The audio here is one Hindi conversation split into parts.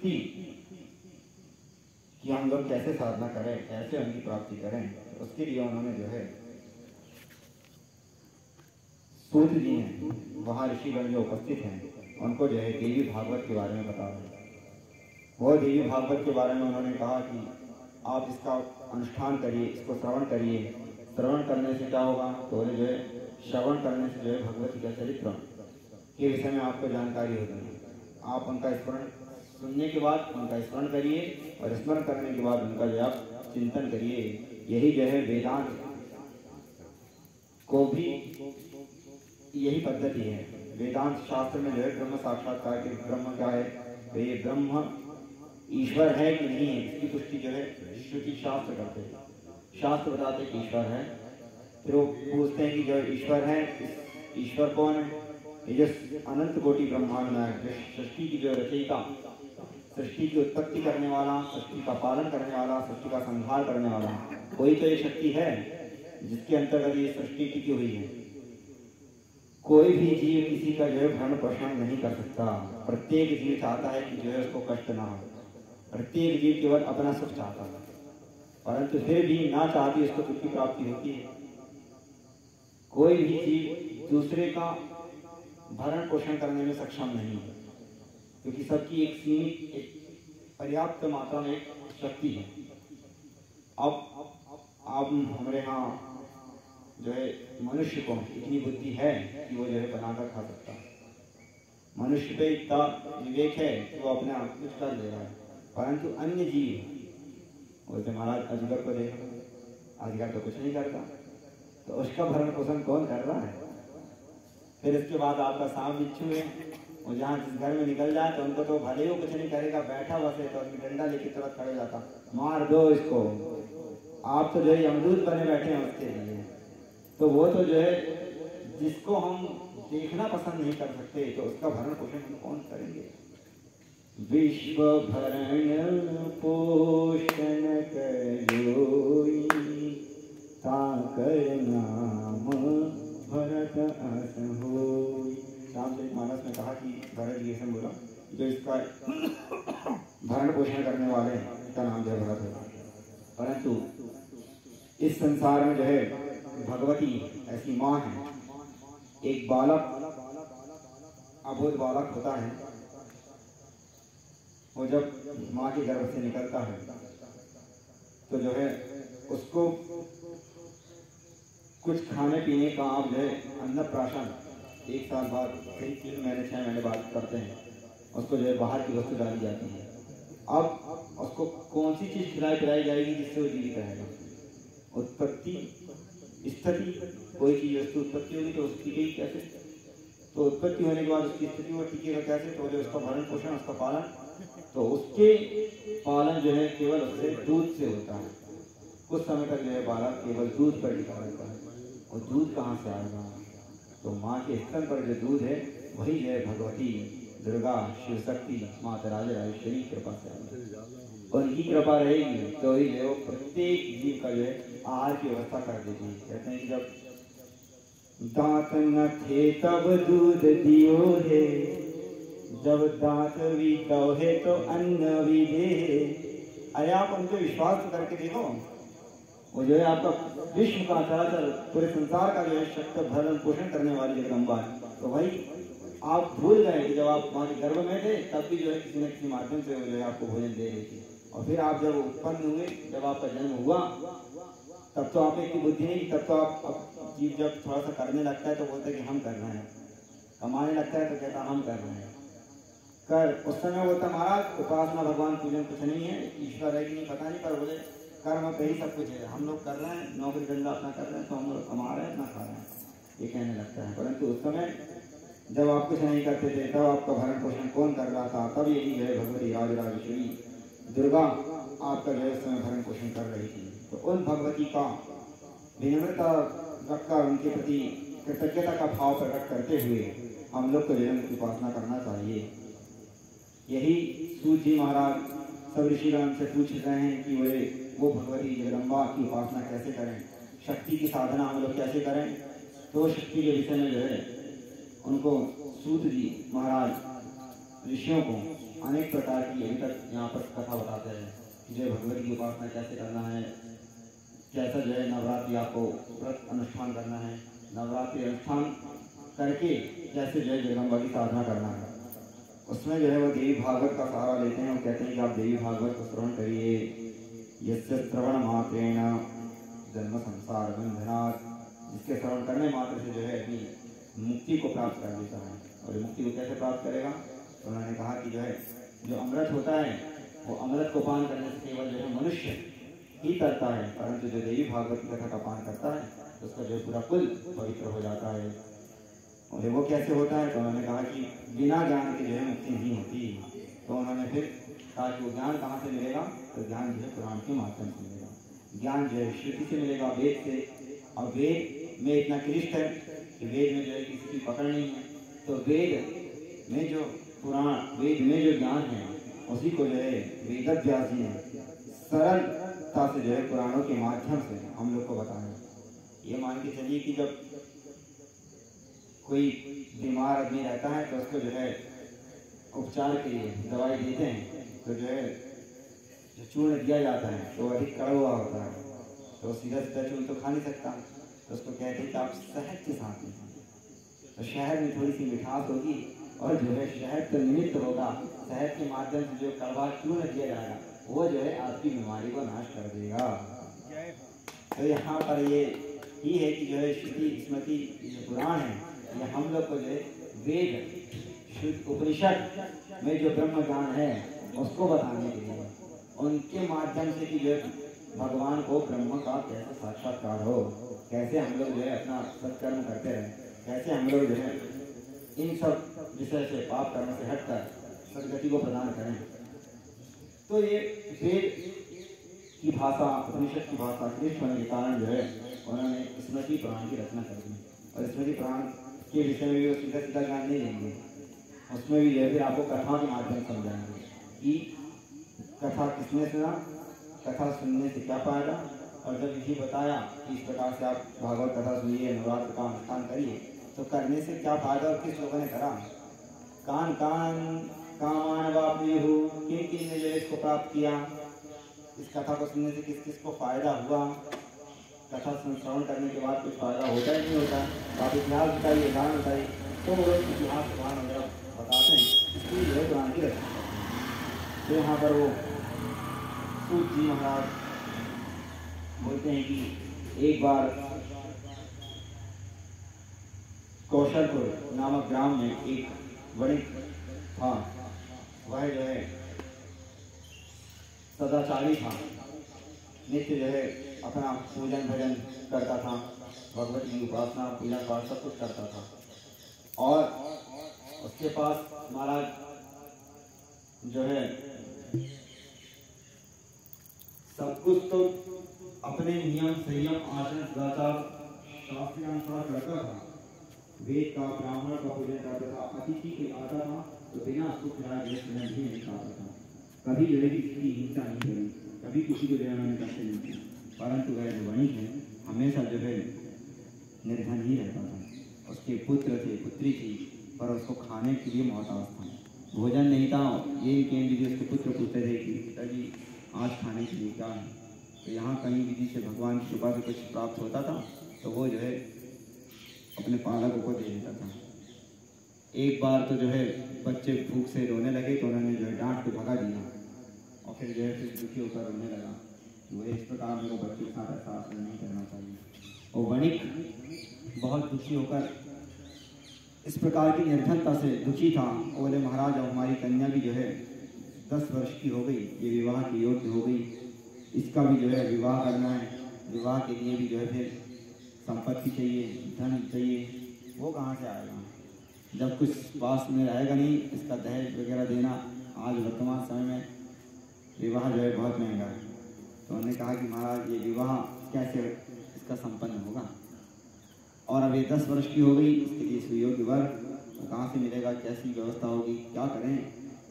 शक्ति कि हम लोग कैसे साधना करें, कैसे उनकी प्राप्ति करें, उसके लिए उन्होंने जो है सूत जी ने वहाँ ऋषिगण जो उपस्थित हैं उनको जो है देवी भागवत के बारे में बताया। वो देवी भागवत के बारे में उन्होंने कहा कि आप इसका अनुष्ठान करिए, इसको श्रवण करिए। श्रवण करने से क्या होगा, तो जो है श्रवण करने से जो है भगवती का चरित्र के विषय में आपको जानकारी होगी। आप उनका स्मरण सुनने के बाद उनका स्मरण करिए और स्मरण करने के बाद उनका जो आप चिंतन करिए। यही जो है वेदांत को भी यही पद्धति है। वेदांत शास्त्र में जो है ब्रह्म साक्षात्कार के ब्रह्म क्या है, तो ये ब्रह्म ईश्वर है कि नहीं है, इसकी पुष्टि जो है श्रुति शास्त्र करते हैं। शास्त्र बताते हैं कि ईश्वर है, फिर वो पूछते हैं कि जो ईश्वर है, ईश्वर कौन है? ये जो अनंत कोटि ब्रह्मांड है, जो सृष्टि की जो रचयिता, सृष्टि की उत्पत्ति करने वाला, सृष्टि का पालन करने वाला, सृष्टि का संहार करने वाला, कोई तो ये शक्ति है जिसके अंतर्गत ये सृष्टि टिकी हुई है। कोई भी जीव किसी का जो है भरण पोषण नहीं कर सकता। प्रत्येक जीव चाहता है कि जो है उसको कष्ट ना हो। प्रत्येक जीव केवल अपना सुख चाहता है, परंतु फिर भी ना चाहती उसको सुख की प्राप्ति होती है। कोई भी जीव दूसरे का भरण पोषण करने में सक्षम नहीं है, क्योंकि सबकी एक सीमित, एक पर्याप्त मात्रा में एक शक्ति है। अब हमारे यहाँ जो है मनुष्य को इतनी बुद्धि है कि वो जो है बनाकर खा सकता है। मनुष्य पे इतना विवेक है कि वो अपने आप कुछ कर ले रहा है, परंतु अन्य जीव, वैसे महाराज अजगर को देखो, अजगर तो कुछ नहीं करता, तो उसका भरण पोषण कौन कर रहा है? फिर इसके बाद आपका सांप बिच्छू है, वो जहाँ जिस घर में निकल जाए तो उनको तो भले ही कुछ नहीं करेगा, बैठा बसे तो डंडा लेके तुरंत खड़े जाता, मार दो इसको। आप तो जो है यमदूत बने बैठे हैं उसके लिए। तो वो तो जो है जिसको हम देखना पसंद नहीं कर सकते, तो उसका भरण पोषण हम कौन करेंगे? विश्व भरण पोषण करोई, ताकर नाम भरत अस होई। रामचरितमानस में कहा कि भरत जी ऐसे बोला, जो इसका भरण पोषण करने वाले हैं इसका नाम जो भरत है। परंतु इस संसार में जो है भगवती ऐसी माँ है। एक बालक, अबोध बालक होता है, वो जब माँ के गर्भ से निकलता है तो जो है उसको कुछ खाने पीने का आप जो है अन्नप्राशन 1 साल बाद, 3 महीने 6 महीने बाद करते हैं, उसको जो है बाहर की वस्तु डाली जाती है। अब उसको कौन सी चीज़ खिलाई पिलाई जाएगी जिससे वो जीवित रहेगा? उत्पत्ति स्थिति, कोई चीज वस्तु उत्पत्ति होगी तो उसकी टिकेगी कैसे? तो उत्पत्ति होने के बाद उसकी स्थिति वो टिकेगा कैसे? तो जो उसका भरण पोषण, उसका पालन, तो उसके पालन जो है केवल उससे दूध से होता है। कुछ समय तक जो है बालक केवल दूध पर टिका रहता है, और दूध कहाँ से आएगा? तो माँ के स्तन पर जो दूध है वही जो है भगवती दुर्गा, शिव शक्ति, माता राजराजेश्वरी कृपा से उनकी कृपा रहेगी तो ही जो प्रत्येक जीव का जो है आहार की व्यवस्था कर देती है। कहते हैं कि जब दांत न थे तब दूध दियो है, जब दांत भी तो है तो अन्न भी दे। अरे आप उनको विश्वास करके देखो, वो जो है आपका विश्व का चराचर पूरे संसार का जो है शक्ति भरण पोषण करने वाली जगदम्बा है। तो भाई आप भूल गए कि जब आप माँ के गर्भ में थे तब भी जो है किसी न किसी माध्यम से वो जो है आपको भोजन दे रही थी, और फिर आप जब उत्पन्न हुए, जब आपका जन्म हुआ, तब तो आप एक बुद्धि नहीं, तब तो आप जीव जब थोड़ा सा करने लगता है तो बोलता है कि हम कर रहे हैं, कमाने लगता है तो कहता हम कर रहे हैं। कर उस समय बोलता महाराज उपासना भगवान पूजन कुछ नहीं है, ईश्वर है कि नहीं पता नहीं, पर बोले कर्म पे ही सब कुछ है, हम लोग कर रहे हैं, नौकरी धंधा अपना कर रहे हैं, तो हम लोग कमा रहे हैं, अपना खा रहे हैं, ये कहने लगता है। परंतु उस समय जब आप कुछ नहीं करते थे, तब आपका भरण पोषण कौन कर रहा था? तब यही जो है भगवती राजराजेश्वरी दुर्गा आपका जो है समय भरण पोषण कर रही थी। तो उन भगवती का विनम्रता रखकर उनके प्रति कृतज्ञता का भाव प्रकट करते हुए हम लोग को जो है उनकी उपासना करना चाहिए। यही सूत जी महाराज सब ऋषिगण से पूछ रहे हैं कि वो भगवती जगदम्बा की उपासना कैसे करें, शक्ति की साधना हम लोग कैसे करें। तो शक्ति के विषय में जो है उनको सूत जी महाराज ऋषियों को अनेक प्रकार की अभी तक यहाँ पर कथा बताते हैं कि जो भगवती की उपासना कैसे करना है, कैसा जो है नवरात्रि आपको व्रत अनुष्ठान करना है, नवरात्रि अनुष्ठान करके कैसे जो है जगदम्बा की साधना करना है। उसमें जो है वो देवी भागवत का सहारा लेते हैं और कहते हैं कि आप देवी भागवत को श्रवण करिए। यस्य श्रवण मात्रेण जन्म संसार बंधनात्, जिसके श्रवण करने मात्र से जो है अपनी मुक्ति को प्राप्त कर लेता है। और ये मुक्ति को कैसे प्राप्त करेगा? तो उन्होंने कहा कि जो है जो अमृत होता है वो अमृत को पान करने से केवल जो है मनुष्य ही करता है, परंतु जो देवी भागवत की कथा का पान करता है तो उसका जो पूरा कुल पवित्र हो जाता है। और वो कैसे होता है? तो उन्होंने कहा कि बिना ज्ञान के जो है मुक्ति नहीं होती। तो उन्होंने फिर कहा कि वो ज्ञान कहाँ से मिलेगा? तो ज्ञान जो है पुराण के माध्यम से मिलेगा। ज्ञान जो है श्रुति से मिलेगा, वेद से। और वेद में इतना क्लिष्ट है कि वेद में जो है किसी की पकड़ नहीं है। तो वेद में जो पुराण, वेद में जो ज्ञान है उसी को जो है वेद व्यास जी ने सरलता से जो है पुराणों के माध्यम से हम लोग को बताया। ये मान के चलिए कि जब कोई बीमार आदमी रहता है तो उसको जो है उपचार के लिए दवाई देते हैं, तो जो है जो चूर्ण दिया जाता है तो अधिक कड़वा होता है, तो सीधा सीधा चूर्ण तो खा नहीं सकता। तो उसको कहते हैं कि आप शहद के साथ में, तो शहद में थोड़ी सी मिठास होगी और जो है शहद तो निमित्त होगा, शहद के माध्यम से जो कड़वा चूर्ण दिया जाएगा वो जो है आपकी बीमारी को नाश कर देगा। तो यहाँ पर ये ही है कि जो है श्रुति स्मृति पुराण है, ये हम लोग को जो है वेद उपनिषद में जो ब्रह्म ज्ञान है उसको बताने के लिए, उनके माध्यम से कि जो भगवान को ब्रह्म का कैसे साक्षात्कार हो, कैसे हम लोग जो है अपना सत्कर्म करते रहें, कैसे हम लोग जो है इन सब विषय से पाप कर्म से हटकर सदगति को प्रदान करें। तो ये वेद की भाषा, उपनिषद की भाषा क्लिष्ट होने के कारण जो है उन्होंने स्मृति पुराण की रचना कर दी। और स्मृति पुराण के विषय में भी वो सीधा सीधा ज्ञान नहीं देंगे, उसमें भी जो है फिर आपको कथा के माध्यम से समझाएंगे कि कथा किसने सुना, कथा सुनने से क्या फायदा। और जब यही बताया कि इस प्रकार से आप भागवत कथा सुनिए, नवरात्र का अनुष्ठान करिए, तो करने से क्या फायदा और किस लोगों ने करा। कान कान कामान वाप्युः, किन किन ने जो इसको प्राप्त किया, इस कथा को सुनने से किस किस को फायदा हुआ। कथा श्रवण करने के बाद कुछ फायदा होता ही नहीं होता। तो आप इतिहास बताइए, उदाहरण बताइए, तो वो लोग इतिहास उदाहरण वगैरह बताते हैं, इसलिए जो है पुराण की रचना। तो यहाँ पर वो सूत जी महाराज बोलते हैं कि एक बार कौशलपुर नामक ग्राम में एक वणिक था, वह जो है सदाचारी था, नित्य जो है अपना पूजन भजन करता था, भगवती की उपासना पूजा पाठ सब कुछ करता था। और उसके पास महाराज जो है सब कुछ तो अपने नियम संयम आचरण सदाचार शास्त्रानुसार करता था। वेद का ब्राह्मण का पूजन करता था, अतिथि कोई आता था तो बिना उसको खिलाए भी नहीं खाता था, कभी जो है किसी की हिंसा नहीं करी, कभी किसी को जो है करते नहीं किया। परंतु वह जो वणिक है हमेशा जो है निर्धन ही रहता था। उसके पुत्र थे, पुत्री थी, पर उसको खाने के लिए मोहताज था, भोजन नहीं था। ये कहेंगे जो उसके पुत्र पूछते थे कि पिताजी आज खाने के लिए क्या है, तो यहाँ कहीं विधि से भगवान की कृपा से कुछ प्राप्त होता था तो वो जो है अपने पालकों को दे देता था। एक बार तो जो है बच्चे भूख से रोने लगे तो उन्होंने जो है डांट के भगा दिया और फिर जो है फिर दुखी होकर रोने लगा। वो इस प्रकार मेरे बच्चे के साथ ऐसा आचरण नहीं करना चाहिए। और वणिक बहुत दुखी होकर इस प्रकार की निर्धनता से दुखी था। बोले महाराज अब हमारी कन्या भी जो है 10 वर्ष की हो गई, ये विवाह की योग्य हो गई, इसका भी जो है विवाह करना है। विवाह के लिए भी जो है फिर संपत्ति चाहिए, धन चाहिए, वो कहाँ से आएगा जब कुछ पास में रहेगा नहीं। इसका दहेज वगैरह देना आज वर्तमान समय में विवाह जो है बहुत महंगा है। तो उन्होंने कहा कि महाराज ये विवाह कैसे इसका संपन्न होगा, और अब ये 10 वर्ष की हो गई, इसके लिए सुयोग्य वर तो कहाँ से मिलेगा, कैसी व्यवस्था होगी, क्या करें।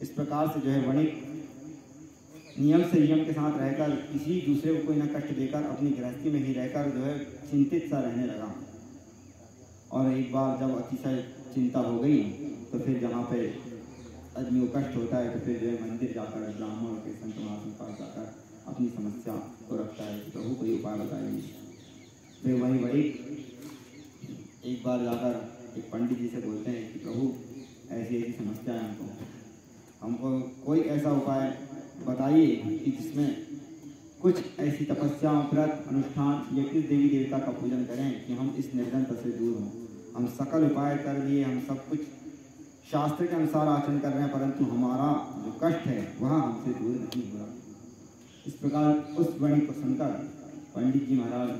इस प्रकार से जो है वणिक नियम संयम के साथ रहकर किसी दूसरे को कोई न कष्ट देकर अपनी गृहस्थी में ही रहकर जो है चिंतित सा रहने लगा। और एक बार जब अतिशय चिंता हो गई तो फिर जहाँ पे आदमी को कष्ट होता है तो फिर जो है मंदिर जाकर ब्राह्मण के संत महात्मा के पास जाकर अपनी समस्या को रखता है कि प्रभु कोई उपाय बताइए। फिर वही बड़ी एक बार जाकर एक पंडित जी से बोलते हैं कि प्रभु ऐसी ऐसी समस्या है हमको कोई ऐसा उपाय बताइए कि जिसमें कुछ ऐसी तपस्या व्रत अनुष्ठान या किस देवी देवता का पूजन करें कि हम इस निर्धनता से दूर हों। हम सकल उपाय कर लिए, हम सब कुछ शास्त्र के अनुसार आचरण कर रहे हैं, परंतु हमारा जो कष्ट है वह हमसे दूर नहीं हो रहा। इस प्रकार उस वाणी को सुनकर पंडित जी महाराज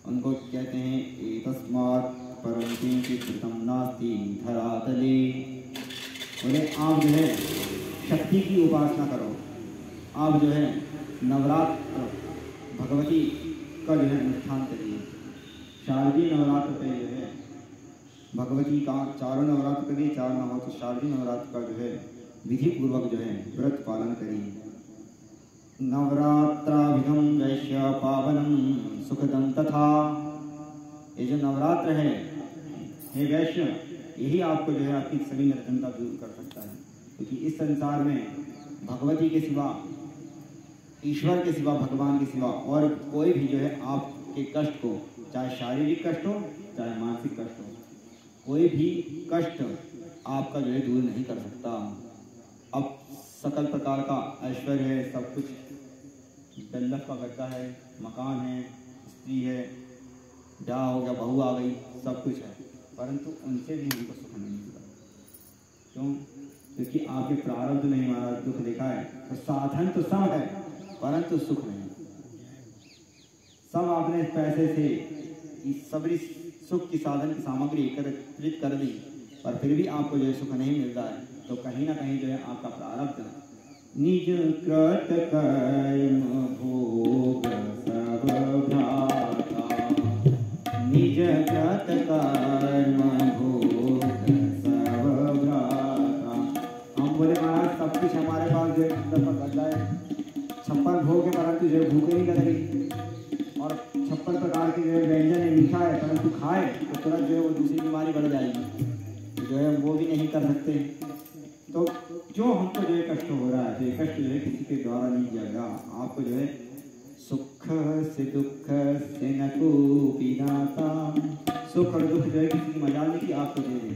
उनको कहते हैं एतस्मात् परं किंचित् कृतं नास्ति धरातले। बोले आप जो है शक्ति की उपासना करो, आप जो है नवरात्र भगवती का जो है अनुष्ठान करिए। शारदीय नवरात्र पे जो है भगवती का चारों नवरात्र करिए, चार न हो तो शारदीय नवरात्र का जो है विधि पूर्वक जो है व्रत पालन करिए। नवरात्राभिधम वैश्य पावनम सुखदम तथा। ये जो नवरात्र है हे वैश्य, यही आपको जो है आपकी सभी निर्धनता दूर कर सकता है, क्योंकि इस संसार में भगवती के सिवा, ईश्वर के सिवा, भगवान के सिवा और कोई भी जो है आपके कष्ट को, चाहे शारीरिक कष्ट हो चाहे मानसिक कष्ट हो, कोई भी कष्ट आपका जो है दूर नहीं कर सकता। अब सकल प्रकार का ऐश्वर्य है, सब कुछ दल्लभ का गड्ढा है, मकान है, स्त्री है, ब्याह हो गया, बहू आ गई, सब कुछ है, परंतु उनसे भी हमको सुख नहीं मिलता। क्यों? क्योंकि आपके प्रारब्ध में हमारा दुख देखा है। तो साधन तो सब है परंतु सुख नहीं। सब आपने पैसे से सबरी सुख की साधन की सामग्री एकत्रित कर दी, पर फिर भी आपको जो है सुख नहीं मिलता है, तो कहीं ना कहीं जो है आपका प्रारब्ध निज कृत कर्म भोग सब भ्राता, निज कृत कर्म भोग सब भ्राता। हम बोले महाराज सब कुछ हमारे पास जो है 56 भोग है, परंतु जो है भूख नहीं लग रही, और 56 प्रकार के जो है व्यंजन है, मीठा है, परंतु खाए तो तुरंत जो है वो दूसरी बीमारी बढ़ जाएगी, जो है वो भी नहीं कर सकते। तो जो हमको जो है कष्ट हो रहा है, तो ये कष्ट जो है किसी के द्वारा नहीं किया गया। आपको जो है सुख से दुख से न कोई नाता, सुख और दुख जो है किसी की मजाल नहीं कि आपको दे दे।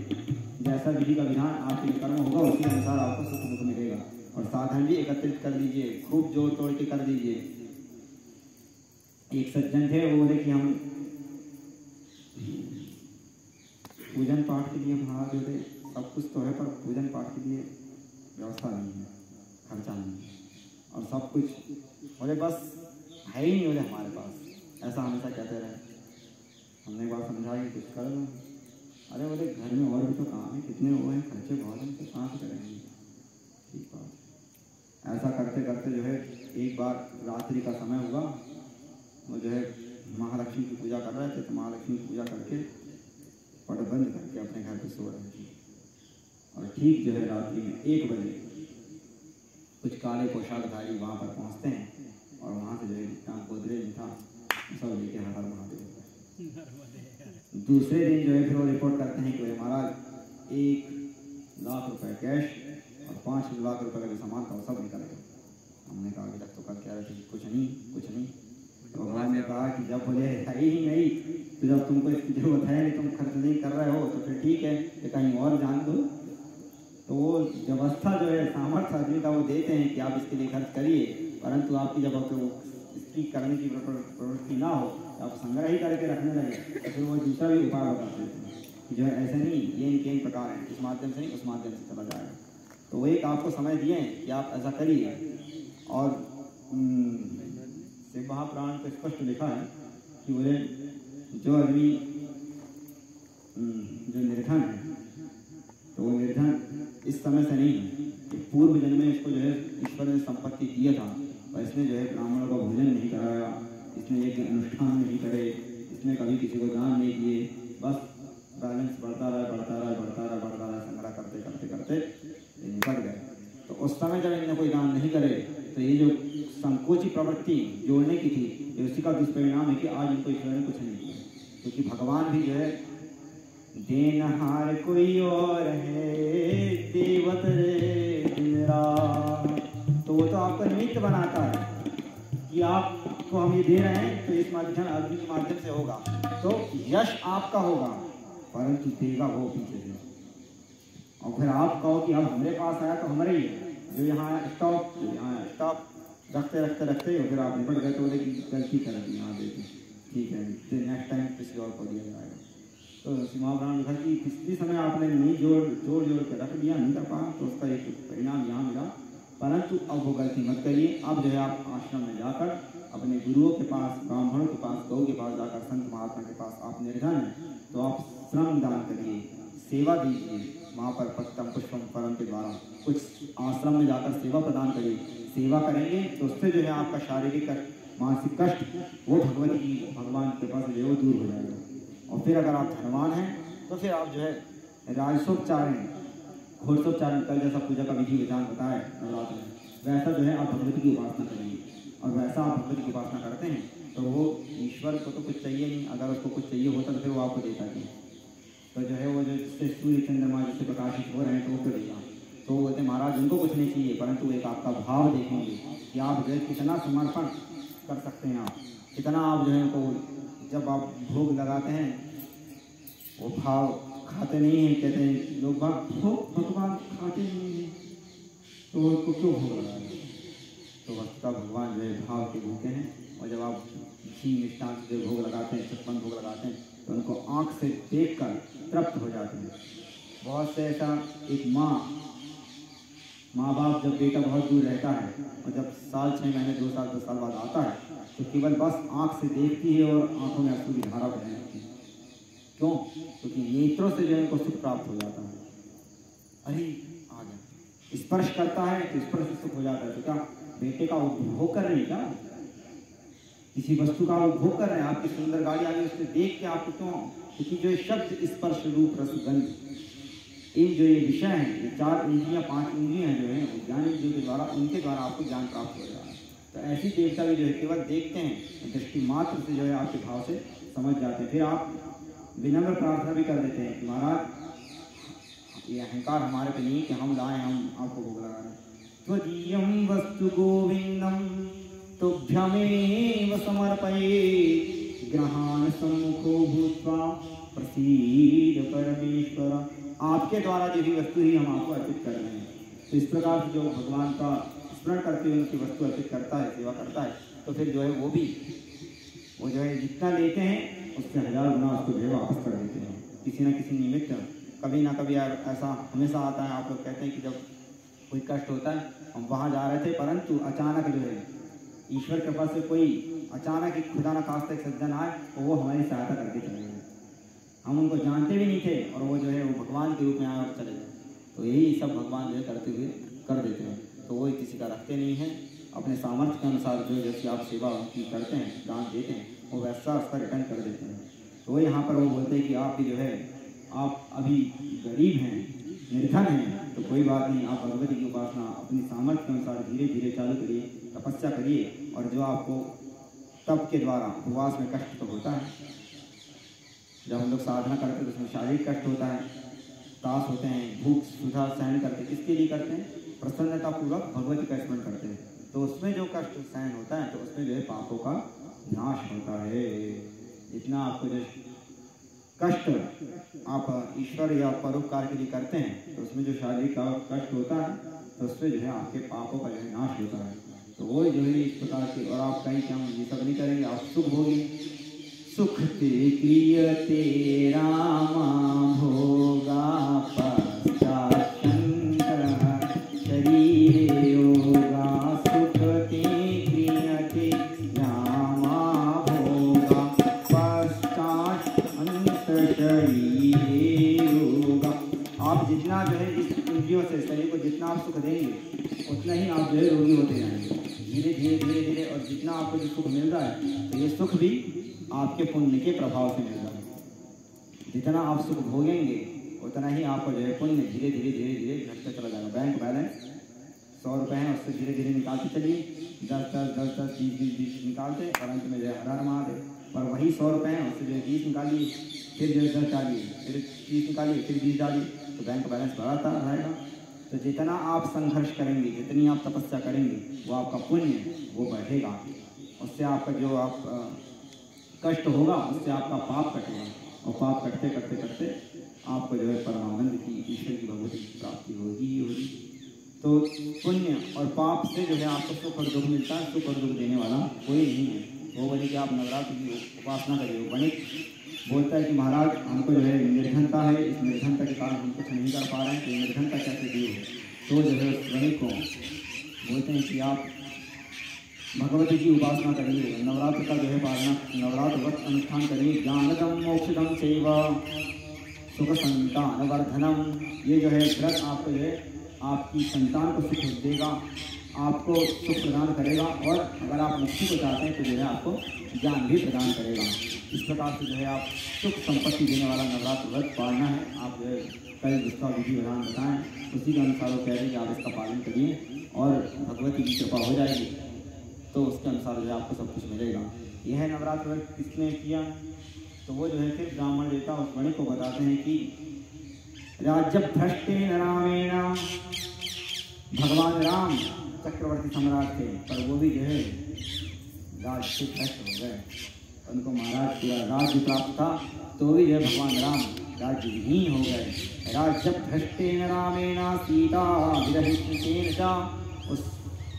जैसा विधि का विधान आपके कर्म होगा उसी अनुसार आपको सुख दुख मिलेगा। और साधन भी एकत्रित कर लीजिए, खूब जोड़ तोड़ के कर दीजिए। एक सज्जन थे, वो बोले कि हम पूजन पाठ के लिए महाराज जो थे सब कुछ तो है, पर पूजन पाठ के लिए व्यवस्था नहीं है, खर्चा नहीं है, और सब कुछ बोले बस है ही नहीं बोले हमारे पास। ऐसा हमेशा कहते रहे। हमने एक बार समझा कि कुछ कर लो। अरे बोले घर में और भी तो काम है, कितने वो हैं, खर्चे बहुत हैं, तो कहाँ से करेंगे। ठीक बात। ऐसा करते करते जो है एक बार रात्रि का समय हुआ, वो जो है महालक्ष्मी की पूजा कर रहे थे, तो महालक्ष्मी की पूजा करके पट बंद करके अपने घर पे सो रहे थे। और ठीक जो है रात्रि में 1 बजे कुछ काले पोशाकधारी वहाँ पर पहुँचते हैं, और वहाँ से जो है जितना गोदरेज था सब लेके हर महादेव। दूसरे दिन जो है फिर वो रिपोर्ट करते हैं कि महाराज 1 लाख रुपए कैश और 5 लाख रुपए का जो सामान था वो सब निकल गया। हमने कहा कि तक तो कल कह रहे थे कुछ नहीं। तो भगवान ने कहा कि जब बोले है ही नहीं, तो जब तुमको इसकी जरूरत है नहीं, तुम खर्च नहीं कर रहे हो, तो फिर ठीक है कि कहीं और जान दो। तो वो व्यवस्था जो है सामर्थ्य आदमी का वो देते हैं कि आप इसके लिए खर्च करिए, परंतु आपकी जब आपको इसकी करने की प्रवृत्ति ना हो, तो आप संग्रह ही करके रखने लगे, तो फिर वो दूसरा भी उपाय बता देते हैं कि जो है ऐसे नहीं, ये इनके प्रकार हैं, इस माध्यम से नहीं उस माध्यम से चला जाएगा। तो वो एक आपको समय दिए कि आप ऐसा करिए। और शिव महापुराण को स्पष्ट लिखा है कि बोले जो आदमी जो निर्धन है, तो वो निर्धन इस समय से नहीं है, पूर्व जन्म में इसको जो है ईश्वर ने संपत्ति दिया था, और इसने जो है ब्राह्मणों का भोजन नहीं कराया, इसने एक अनुष्ठान नहीं करे, इसने कभी किसी को दान नहीं दिए, बस बैलेंस बढ़ता रहा, संग्रह करते करते करते निकल गए। तो उस समय जब इन्हें कोई दान नहीं करे, तो ये जो संकोची प्रवृत्ति जोड़ने की थी, ये उसी का दुष्परिणाम है कि आज इनको ईश्वर ने कुछ नहीं दिया। क्योंकि भगवान भी जो है देनहार कोई और है, देवत रे दिन रात। तो वो तो आपको निमित्त बनाता है कि आपको हम ये दे रहे हैं तो इस माध्यम अग्नि के माध्यम से होगा, तो यश आपका होगा, परंतु देगा वो पीछे से। और फिर आप कहो कि अब हमारे पास आया तो हमारे ही है, जो यहाँ स्टॉप रखते रखते रखते हो फिर आप निपट गए तो बोले कि गलती कर दी यहाँ देते, ठीक है तो नेक्स्ट टाइम किसी और को दिया जाएगा। तो सीमा ब्राह्मण लिखा कि पिछले समय आपने नहीं जोड़ के रख दिया, नहीं कर पाया, तो उसका एक परिणाम यहाँ मिला, परंतु अब वो गलती मत करिए। अब जो है आप आश्रम में जाकर अपने गुरुओं के पास, ब्राह्मणों के पास, गौ के पास जाकर, संत महात्मा के पास आप निर्धन हैं तो आप श्रम दान करिए, सेवा दीजिए, वहाँ पर पट्टम पुष्पम फलम के द्वारा कुछ आश्रम में जाकर सेवा प्रदान करिए। सेवा करेंगे तो उससे जो है आपका शारीरिक कष्ट, मानसिक कष्ट वो भगवान के पास जो है वो दूर हो जाएगा। और फिर अगर आप धनवान हैं तो फिर आप जो है राजसोपचारण, घोड़सोपचारण का जैसा पूजा का विधि विधान बताया नवरात्र में, वैसा जो है आप भगवती की उपासना करेंगे। और वैसा आप भगवती की उपासना करते हैं तो वो ईश्वर को तो कुछ चाहिए नहीं, अगर उसको कुछ चाहिए होता तो फिर वो आपको देता नहीं। तो जो है वो जो जिससे सूर्य चंद्रमा जिससे प्रकाशित हो रहे हैं तो वो क्यों देगा। तो वो बोलते महाराज उनको कुछ नहीं चाहिए, परंतु एक आपका भाव देखेंगे कि आप जो है कितना समर्पण कर सकते हैं, आप कितना आप जो है उनको जब आप भोग लगाते हैं वो भाव खाते नहीं हैं, कहते हैं लोग भगवान खाते नहीं हैं तो उसको क्यों भोग लगाए। तो वस्तुतः भगवान जो है भाव के भूखे हैं। और जब आप घी मिष्टान से भोग लगाते हैं, छप्पन भोग लगाते हैं तो उनको आँख से देखकर तृप्त हो जाते हैं। बहुत से ऐसा एक माँ बाप जब बेटा बहुत दूर रहता है और जब साल 6 महीने 2 साल 10 साल बाद आता है तो केवल बस आँख से देखती है और आँखों में आंसू की धारा बहने लगती है। क्यों? क्योंकि नेत्रों से जो है उनको सुख प्राप्त हो जाता है। अरे आ गया, स्पर्श करता है तो स्पर्श से सुख हो जाता है। तो क्या बेटे का उपभोग कर रहे हैं, क्या किसी वस्तु का उपभोग कर रहे हैं? आपकी सुंदर गाड़ी आ गई, उससे देख के आपको क्यों? क्योंकि जो शब्द, स्पर्श, रूप, रस, गंध, इन जो ये विषय हैं, ये 4 इंद्रियाँ 5 इंद्रियाँ हैं जो हैं ज्ञान इंद्रियों के द्वारा, उनके द्वारा आपको ज्ञान प्राप्त हो रहा है। तो ऐसी देवता भी जो है केवल देखते हैं, दृष्टि मात्र से जो है आपके भाव से समझ जाते हैं। फिर आप विनम्र प्रार्थना भी कर देते हैं कि महाराज ये अहंकार हमारे पे नहीं कि हम लाएँ, हम आपको भोग लगा रहे हैं। त्वदीयं वस्तु गोविंदम तुभ्यमेव समर्पये, ग्रहाण सम्मुखो भूत्वा प्रसीद परमेश्वर। आपके द्वारा जो भी वस्तु ही हम आपको अर्पित कर रहे हैं। तो इस प्रकार से जो भगवान का स्मरण करते हुए उनकी वस्तु अर्पित करता है, सेवा करता है, तो फिर जो है वो जो है जितना लेते हैं उससे 1000 गुना उसको जो है वापस कर देते हैं। किसी न किसी निमित्त कभी ना कभी ऐसा हमेशा आता है। आप लोग कहते हैं कि जब कोई कष्ट होता है, हम वहाँ जा रहे थे परंतु अचानक जो है ईश्वर के पास से कोई अचानक एक खुदा न खास्ता एक सज्जन आए तो वो हमारी सहायता करके चले गए। हम उनको जानते भी नहीं थे और वो जो है वो भगवान के रूप में आए और चले गए। तो यही सब भगवान जो है करते हुए कर देते हैं। तो वो किसी का रखते नहीं हैं, अपने सामर्थ्य के अनुसार जो जैसे आप सेवा उनकी करते हैं, दान देते हैं, वो वैसा उसका रिटर्न कर देते हैं। तो वो यहाँ पर वो बोलते हैं कि आप भी जो है आप अभी गरीब हैं, निर्धन हैं, तो कोई बात नहीं, आप भगवती की उपासना अपनी सामर्थ्य के अनुसार धीरे धीरे चालू करिए, तपस्या करिए। और जो आपको तप के द्वारा उपवास में कष्ट तो होता है, जब हम लोग साधना करते हैं तो उसमें शारीरिक कष्ट होता है, तास होते हैं, भूख सुधा सहन करते हैं। किसके लिए करते हैं? प्रसन्नतापूर्वक भगवती का स्मरण करते हैं। तो उसमें जो कष्ट सहन होता है तो उसमें जो है पापों का नाश होता है। जितना आपको जो कष्ट आप ईश्वर या परोपकार के लिए करते हैं तो उसमें जो शारीरिक कष्ट होता है तो उसमें जो है आपके पापों का जो है नाश होता है। तो वो जो है इस प्रकार के, और आप कहीं क्या ये सब नहीं करेंगे, आप सुख भोगी। सुख ते क्रियते रामा भोगा पश्चात् शरीरे योगा। सुख ते क्रियते रामा भोगा पश्चात् शरीरे योगा। आप जितना जो है इस इंद्रियों से शरीर को जितना आप सुख देंगे उतना ही आप जो है रोगी होते जाएंगे धीरे धीरे धीरे धीरे। और जितना आपको जो सुख मिल रहा है तो ये सुख भी आपके पुण्य के प्रभाव से मिल रहा है। जितना आप सुख भोगेंगे उतना ही आपको जो है पुण्य धीरे धीरे धीरे धीरे घटता चला जाएगा। बैंक बैलेंस 100 रुपये हैं, उससे धीरे धीरे निकालते चलिए, 10 10 10 10 20 20 20 निकालते और अंत में जो है हर हर महादेव और वही 100 रुपये हैं, उससे जो है 20 निकालिए, फिर जो है 10 डालिए, फिर 30 निकालिए, फिर 20 डालिए, तो बैंक बैलेंस बढ़ाता रहेगा। तो जितना आप संघर्ष करेंगे, जितनी आप तपस्या करेंगे, वो आपका पुण्य वो बढ़ेगा, उससे आपका जो आप कष्ट होगा उससे आपका पाप कटेगा, और पाप कटते कटते कटते आपको जो है परमानंद की, ईश्वर की भगवती की प्राप्ति होगी ही होगी। तो पुण्य और पाप से जो है आपको सुख और दुख मिलता है, सुख और दुख देने वाला कोई नहीं है। वो बोले कि आप नवरात्र की उपासना करिए। वणिक बोलता है कि महाराज हमको जो है निर्धनता है, इस निर्धनता के कारण हम कुछ नहीं कर पा रहे हैं, तो निर्धनता कैसे दूर हो। तो जो है वणिक को बोलते हैं कि आप भगवती की उपासना करिए, नवरात्र का जो है पालना, नवरात्र व्रत अनुष्ठान करिए। ज्ञानदम मोक्षदम सेवा सुख संतान वर्धनम, ये जो है व्रत आपको जो है आपकी संतान को सुख देगा, आपको सुख प्रदान करेगा, और अगर आप मुक्ति को चाहते हैं तो जो है आपको ज्ञान भी प्रदान करेगा। इस प्रकार से जो है आप सुख संपत्ति देने वाला नवरात्र व्रत पालना है। आप जो है कई उसका विधि विधान बताएं, उसी के अनुसार वो कह रहे हैं कि आप इसका पालन करिए और भगवती की कृपा हो जाएगी, तो उसके अनुसार जो है आपको सब कुछ मिलेगा। यह है नवरात्र व्रत किसने किया, तो वो जो है फिर ब्राह्मण देवता उस वणिक को बताते हैं कि राज्य भ्रष्टेन रामेण, भगवान राम चक्रवर्ती सम्राट थे, पर वो भी जो है राज्य से भ्रष्ट हो गए, उनको महाराज पूरा राज्य प्राप्त था, तो भी जो है भगवान राम राज्य विहीन हो गए। राज्य भ्रष्टेन रामेण सीता विरहितेन च, उस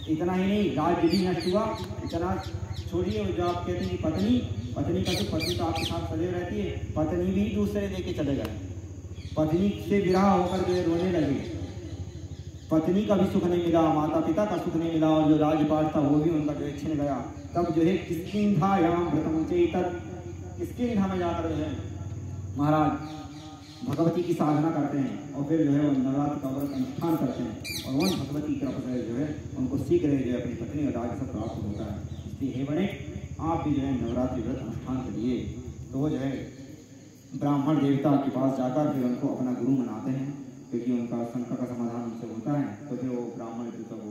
इतना ही नहीं, राज्य भी नष्ट हुआ। इतना छोड़िए, जो आप कहते हैं कि पत्नी का सुख, पत्नी तो आपके साथ सदैव रहती है, पत्नी भी दूसरे लेके चले गए, पत्नी से विरह होकर जो है रोने लगे, पत्नी का भी सुख नहीं मिला, माता पिता का सुख नहीं मिला, और जो राजपाट था वो भी उनका जो है छिन गया। तब जो है किष्किंधायां व्रतम चेतत, किष्किंधा में जाकर जो है महाराज भगवती की साधना करते हैं, और फिर जो है वो नवरात्र का व्रत अनुष्ठान करते हैं, और वह भगवती की कृपा से जो है उनको शीघ्र जो है अपनी पत्नी और राज्य सब प्राप्त होता है। इसलिए हे बने, आप भी जो है नवरात्रि व्रत अनुष्ठान करिए। तो वो जो है ब्राह्मण देवता के पास जाकर फिर उनको अपना गुरु मनाते हैं, क्योंकि उनका शंका का समाधान उनसे होता है। तो फिर वो ब्राह्मण देवता को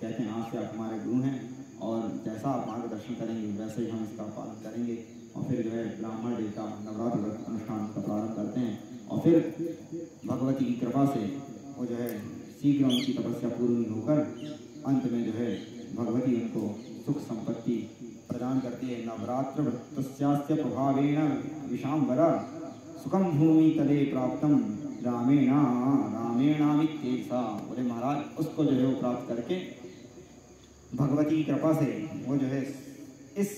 कहते हैं, आज से आप हमारे गुरु हैं, और जैसा आप मार्गदर्शन करेंगे वैसे ही हम इसका पालन करेंगे। और फिर जो है ब्राह्मण देवता नवरात्र व्रत अनुष्ठान का प्रारंभ करते हैं, और फिर भगवती की कृपा से वो जो है शीघ्र उनकी तपस्या पूर्ण होकर अंत में जो है भगवती उनको सुख संपत्ति प्रदान करती है। नवरात्र व्रतस्यास्य प्रभावेण विशांबरा सुखम भूमि तले प्राप्तम रामेणामित्येषा। बोले महाराज उसको जो है वो प्राप्त करके भगवती की कृपा से वो जो है इस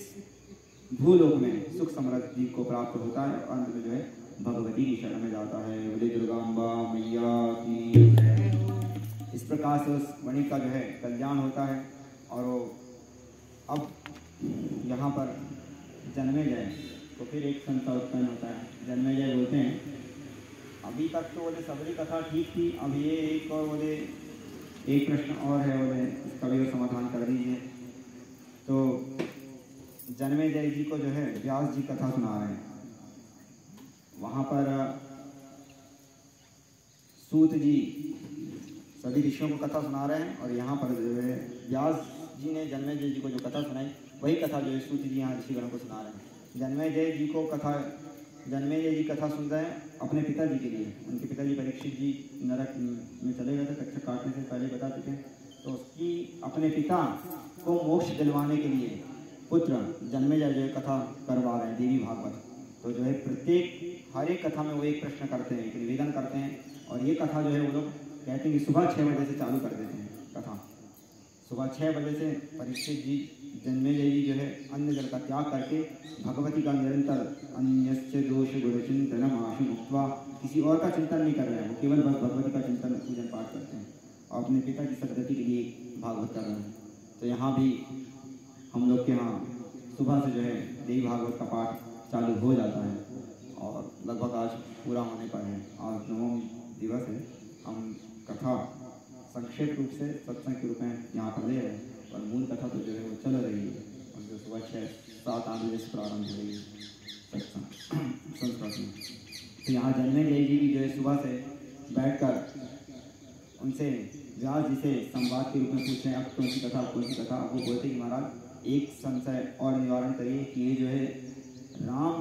भूलोक में सुख समृद्धि को प्राप्त होता है, और अंत में जो है भगवती की शरण में जाता है। बोले दुर्गाम्बा मैया की। इस प्रकार से उस वणिक का जो है कल्याण होता है। और वो अब यहाँ पर जन्मेजय तो फिर एक संशय उत्पन्न होता है। जन्मेजय बोलते हैं, अभी तक तो बोले सबरी कथा ठीक थी, अब ये एक और बोले एक प्रश्न और है, बोले इसका भी समाधान कर दीजिए। तो जन्मेजय जी को जो है व्यास जी कथा सुना रहे हैं। वहाँ पर सूत जी सभी ऋषियों को कथा सुना रहे हैं, और यहाँ पर जो है व्यास जी ने जन्मेजय जी को जो कथा सुनाई वही कथा जो है सूत जी यहाँ ऋषिगणों को सुना रहे हैं। जन्मेजय जी कथा सुन रहे हैं अपने पिताजी के लिए। उनके पिताजी परीक्षित जी नरक में चले गए थे, कच्चा काटने से पहले बता चुके हैं। तो उसकी अपने पिता को मोक्ष दिलवाने के लिए पुत्र जन्मेजय जो है कथा करवा रहे हैं, देवी भागवत। तो जो है प्रत्येक हर एक कथा में वो एक प्रश्न करते हैं, एक निवेदन करते हैं, और ये कथा जो है वो लोग कहते हैं कि सुबह 6 बजे से चालू कर देते हैं कथा। सुबह 6 बजे से परीक्षित जी जन्मेजय जी जो है अन्न जल का त्याग करके भगवती का निरंतर अन्यस्य दोष गुण चिंतन आशु मुक्त्वा, किसी और का चिंतन नहीं कर रहे हैं, वो केवल बस भगवती का चिंतन पूजन पाठ करते हैं, और अपने पिता की सदगति के लिए भागवत कर रहे हैं। तो यहाँ भी हम लोग के यहाँ सुबह से जो है देवी भागवत का पाठ चालू हो जाता है, और लगभग आज पूरा होने पर है। आज 9वां दिवस है। हम कथा संक्षेप रूप से सत्संग के रूप में यहाँ पर ले रहे हैं, और मूल कथा तो जो है वो चल रही है, और जो सुबह 6-7 बजे से प्रारंभ हो रही है सत्संग संस्कृत में। तो यहाँ जन्मेजय जी भी जो है सुबह से बैठकर उनसे व्यास जी से संवाद के रूप में पूछते हैं, अब कौन सी कथा, अब कौन सी कथा। वो बोलते कि महाराज एक संशय और निवारण करिए कि ये जो है राम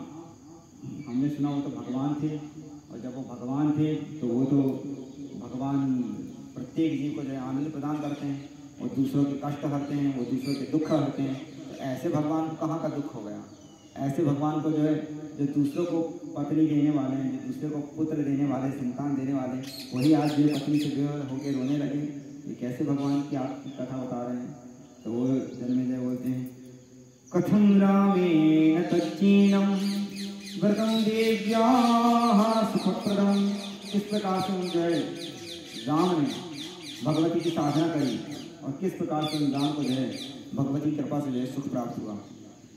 हमने सुना वो तो भगवान थे, और जब वो भगवान थे तो वो तो भगवान प्रत्येक जीव को जो है आनंद प्रदान करते हैं, और दूसरों के कष्ट हरते हैं, वो दूसरों के दुख हरते हैं। तो ऐसे भगवान को कहाँ का दुख हो गया? ऐसे भगवान को जो है, जो दूसरों को पत्नी देने वाले हैं, जो दूसरे को पुत्र देने वाले, संतान देने वाले, वही आज जो पत्नी से बेहोश होकर रोने लगे। ये कैसे भगवान की आपकी कथा बता रहे हैं? तो वो जन्मेजय बोलते हैं, कथम रामेण तच्चीनम व्रतम देव्याः सुखप्रदम। किस प्रकार से उन जो है राम ने भगवती की साधना करी, और किस प्रकार से उन राम को जो है भगवती कृपा से जो है सुख प्राप्त हुआ।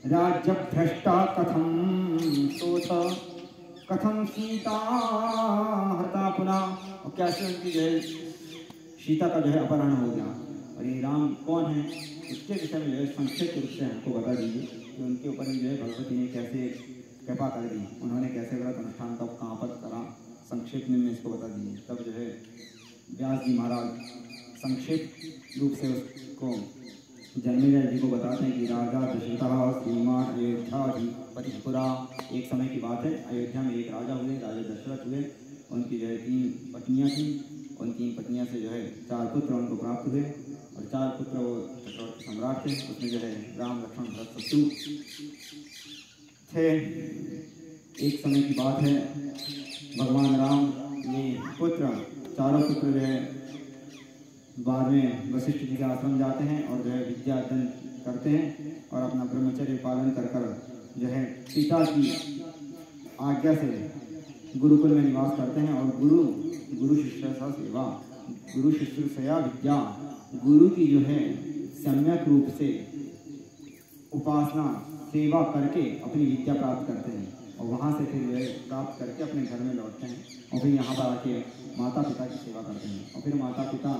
राज्य भ्रष्टा कथम सोच कथम सीता हरता पुनः। और कैसे उनकी जो है सीता का जो है अपहरण हो गया। और ये राम कौन है, इसके विषय में जो है संक्षिप्त रूप से हमको बता दीजिए कि उनके ऊपर जो है भगवती ने कैसे कृपा कर दी, उन्होंने कैसे व्रत अनुष्ठान कब कहाँ पर करा, संक्षिप्त में इसको बता दीजिए। तब जो है व्यास जी महाराज संक्षिप्त रूप से उसको जन्मेजय जी को बताते हैं कि राजा दशरथ श्रीमान अयोध्याधिपतिपुरा। एक समय की बात है, अयोध्या में एक राजा हुए, राजा दशरथ हुए। उनकी जो है 3 पत्नियां थीं। उन 3 पत्नियां से जो है 4 पुत्र उनको प्राप्त हुए, और 4 पुत्र वो चक्रवर्ती सम्राट थे। उसमें जो है राम लक्ष्मण भरत शत्रु थे। एक समय की बात है, भगवान राम ये पुत्र, चारों पुत्र जो है बाद में वशिष्ठ जी के आश्रम जाते हैं और जो है विद्या अध्ययन करते हैं, और अपना ब्रह्मचर्य पालन कर जो है पिता की आज्ञा से गुरुकुल में निवास करते हैं। और गुरु शिष्य सेवा, गुरु शिष्यया विद्या, गुरु की जो है सम्यक रूप से उपासना सेवा करके अपनी विद्या प्राप्त करते हैं, और वहाँ से फिर जो है प्राप्त करके अपने घर में लौटते हैं, और फिर यहाँ पर आके माता पिता की सेवा करते हैं। और फिर माता पिता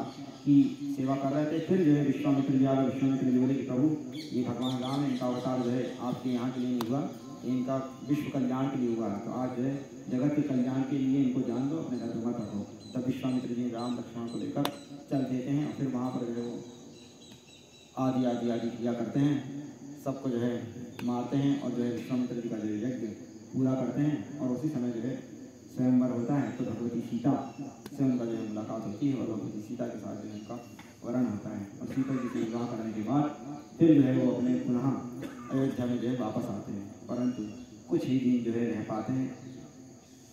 की सेवा कर रहे थे, फिर जो है विश्वामित्र जी आए। विश्वामित्र जी बोले कि प्रभु ये भगवान राम है, इनका अवतार जो है आपके यहाँ के लिए नहीं हुआ, इनका विश्व कल्याण के लिए हुआ, तो आज जो है जगत के कल्याण के लिए इनको जान दो, अपने घर में मत रखो। तब विश्वामित्र जी राम लक्ष्मण को लेकर चल देते हैं, और फिर वहाँ पर जो है वो आदि क्रिया करते हैं, सबको जो है मारते हैं, और जो है विश्वामित्र जी का जो यज्ञ पूरा करते हैं। और उसी समय जो है स्वयंवर होता है, तो भगवती सीता से उनका जो है मुलाकात होती है, और भगवती सीता के साथ जो है उनका वरण होता है। और सीता जी से विवाह करने के बाद फिर जो है वो अपने पुनः अयोध्या में जो है वापस आते हैं, परंतु कुछ ही दिन जो है रह पाते हैं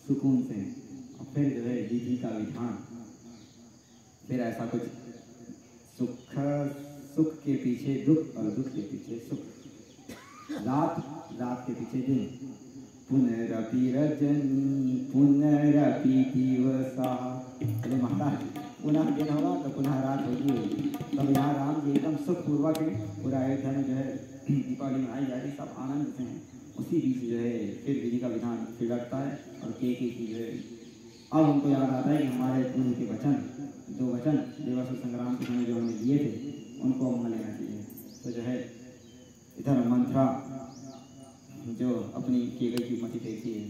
सुकून से, और फिर जो है विधि का विधान, फिर ऐसा कुछ सुख के पीछे दुख, और दुख के पीछे सुख, रात के पीछे दिन, पुनरपि रजनी पुनरपि दिवसा। अरे महाराज पुनः दिन होगा तो पुनः रात होगी। तब यहाँ राम जी एकदम सुखपूर्वक है, पूरा अयोध्या में जो है दीपावली मनाई जाती, सब आनंद से हैं। उसी बीच जो है फिर विधि का विधान फिर लगता है, और केके की जो है अब उनको याद आता है कि हमारे पूर्व के वचन, 2 वचन देवासुर संग्राम के समय जो हमने लिए थे, उनको मान लेना चाहिए। तो जो है इधर मंत्रा जो अपनी केकई की मति देखी है,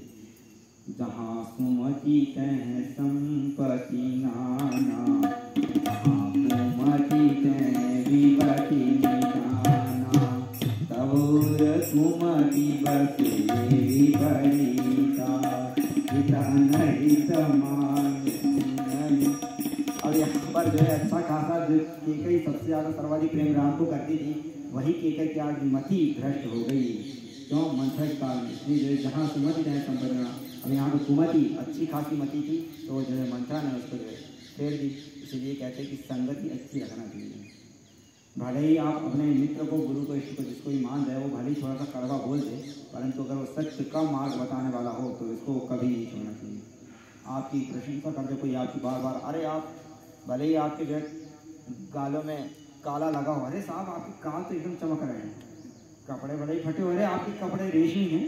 जहाँ सुमति कह संपत्ति नाना, जहाँ सुमति कह विपत्ति निदाना, तबोर सुमति बसे विपरीता, हिता नहीं समान। और यहाँ पर जो है अच्छा खासा जो केकई सबसे ज़्यादा सर्वाधिक प्रेम राम को करती थी, वही केकई की आज मति भ्रष्ट हो गई। क्यों? मंथरा के कारण। इसलिए जो है जहाँ सुमति कहें संपत्ति, अब यहाँ पर कुमति अच्छी खासी मति थी, तो जो है मंथरा ने उसको जो है फेर दी। इसलिए कहते हैं कि संगति अच्छी रखना चाहिए। भले ही आप अपने मित्र को, गुरु को, इष्ट को, जिसको भी मान जाए, वो भले ही थोड़ा सा कड़वा बोल दे, परंतु अगर वो सत्य का मार्ग बताने वाला हो तो इसको कभी नहीं छोड़ना चाहिए। आपकी प्रशंसा कर दे कोई, आपकी बार बार, अरे आप भले ही आपके जो गालों में काला लगा हो, अरे साहब आपके काल तो एकदम चमक रहे हैं, कपड़े भले ही फटे हो रहे, आपके कपड़े रेशमी हैं,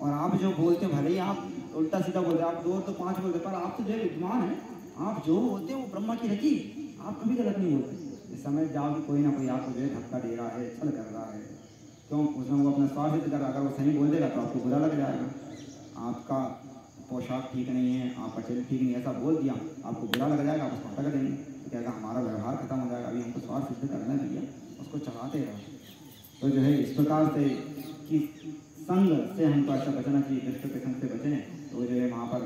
और आप जो बोलते भले ही आप उल्टा सीधा बोलते, आप 2 तो 5 बोलते, पर आप तो जो विद्वान हैं, आप जो बोलते हैं वो ब्रह्मा की रची, आप कभी गलत नहीं बोलते। इस समय जाओ कि कोई ना कोई आपको जो है धक्का दे रहा है, छल कर रहा है, क्यों? उसमें वो अपना स्वार्थ सिद्ध कर रहा है। अगर वो सही बोल देगा तो आपको बुरा लग जाएगा। आपका पोशाक ठीक नहीं है, आपका चरित्र ठीक नहीं है, ऐसा बोल दिया, आपको बुरा लग जाएगा, आप उसको हटक देंगे, तो क्या हमारा व्यवहार खत्म हो जाएगा। अभी हमको स्वार्थ सिद्ध करना चाहिए, उसको चलाते रहो। तो जो है इस प्रकार से कि संग से हमको ऐसा बचना चाहिए, दुष्ट के संग से बचें। तो जो है वहाँ पर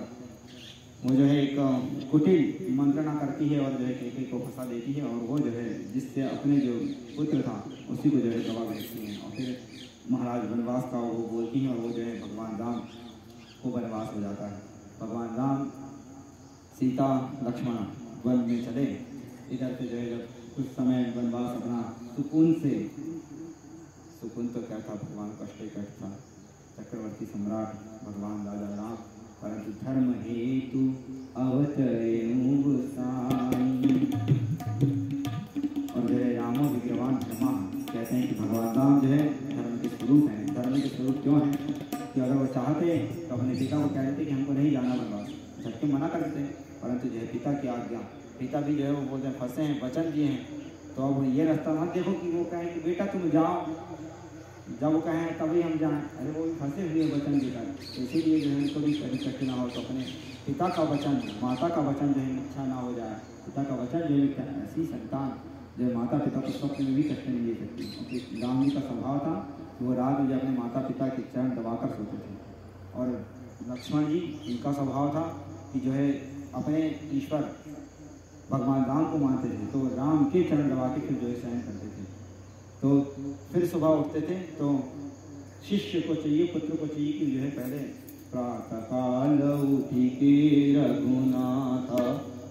वो जो है एक कुटिल मंत्रणा करती है और जो है कैकेयी को फंसा देती है, और वो जो है जिससे अपने जो पुत्र था उसी को जो है गवा देती हैं। और फिर महाराज वनवास का वो बोलती हैं, और वो जो है भगवान राम को वनवास हो जाता है। भगवान राम सीता लक्ष्मण वन में चले, इधर से जो है जब कुछ समय वनवास अपना सुकून तो क्या था, भगवान कष्ट ही कष्ट था, चक्रवर्ती सम्राट भगवान राजा राम, परंतु धर्म हेतु अवतरे साई। और जो है रामो विग्रवान धर्मा, कहते हैं कि भगवान राम जो है धर्म के स्वरूप हैं। धर्म के स्वरूप क्यों हैं कि अगर वो चाहते तो अपने पिता को कह देते कि हमको नहीं जाना वनवास, झटके मना कर देते, परंतु जो है पिता की आज्ञा, पिता भी जो है वो बोलते हैं फंसे हैं, वचन दिए हैं, तो अब ये रास्ता मत देखो कि वो कहें कि बेटा तुम जाओ, जब वो कहें तभी हम जाएं। अरे वो भी फंसे हुए वचन देकर, तो इसीलिए जो है उनको भी कभी कष्ट ना हो, तो अपने पिता का वचन, माता का वचन जो है इच्छा ना हो जाए। पिता का वचन जो है ऐसी संतान जो माता पिता को स्वप्न में भी कष्ट नहीं दे सकती, क्योंकि राम जी का स्वभाव था कि वो रात में अपने माता पिता के चरण दबाकर सोते थे, और लक्ष्मण जी इनका स्वभाव था कि जो है अपने ईश्वर भगवान राम को मानते थे, तो राम के चरण दबा के फिर जो है सहन करते थे। तो फिर सुबह उठते थे तो शिष्य को चाहिए, पुत्र को चाहिए कि जो है पहले प्रातः काल उठी के रघुनाथ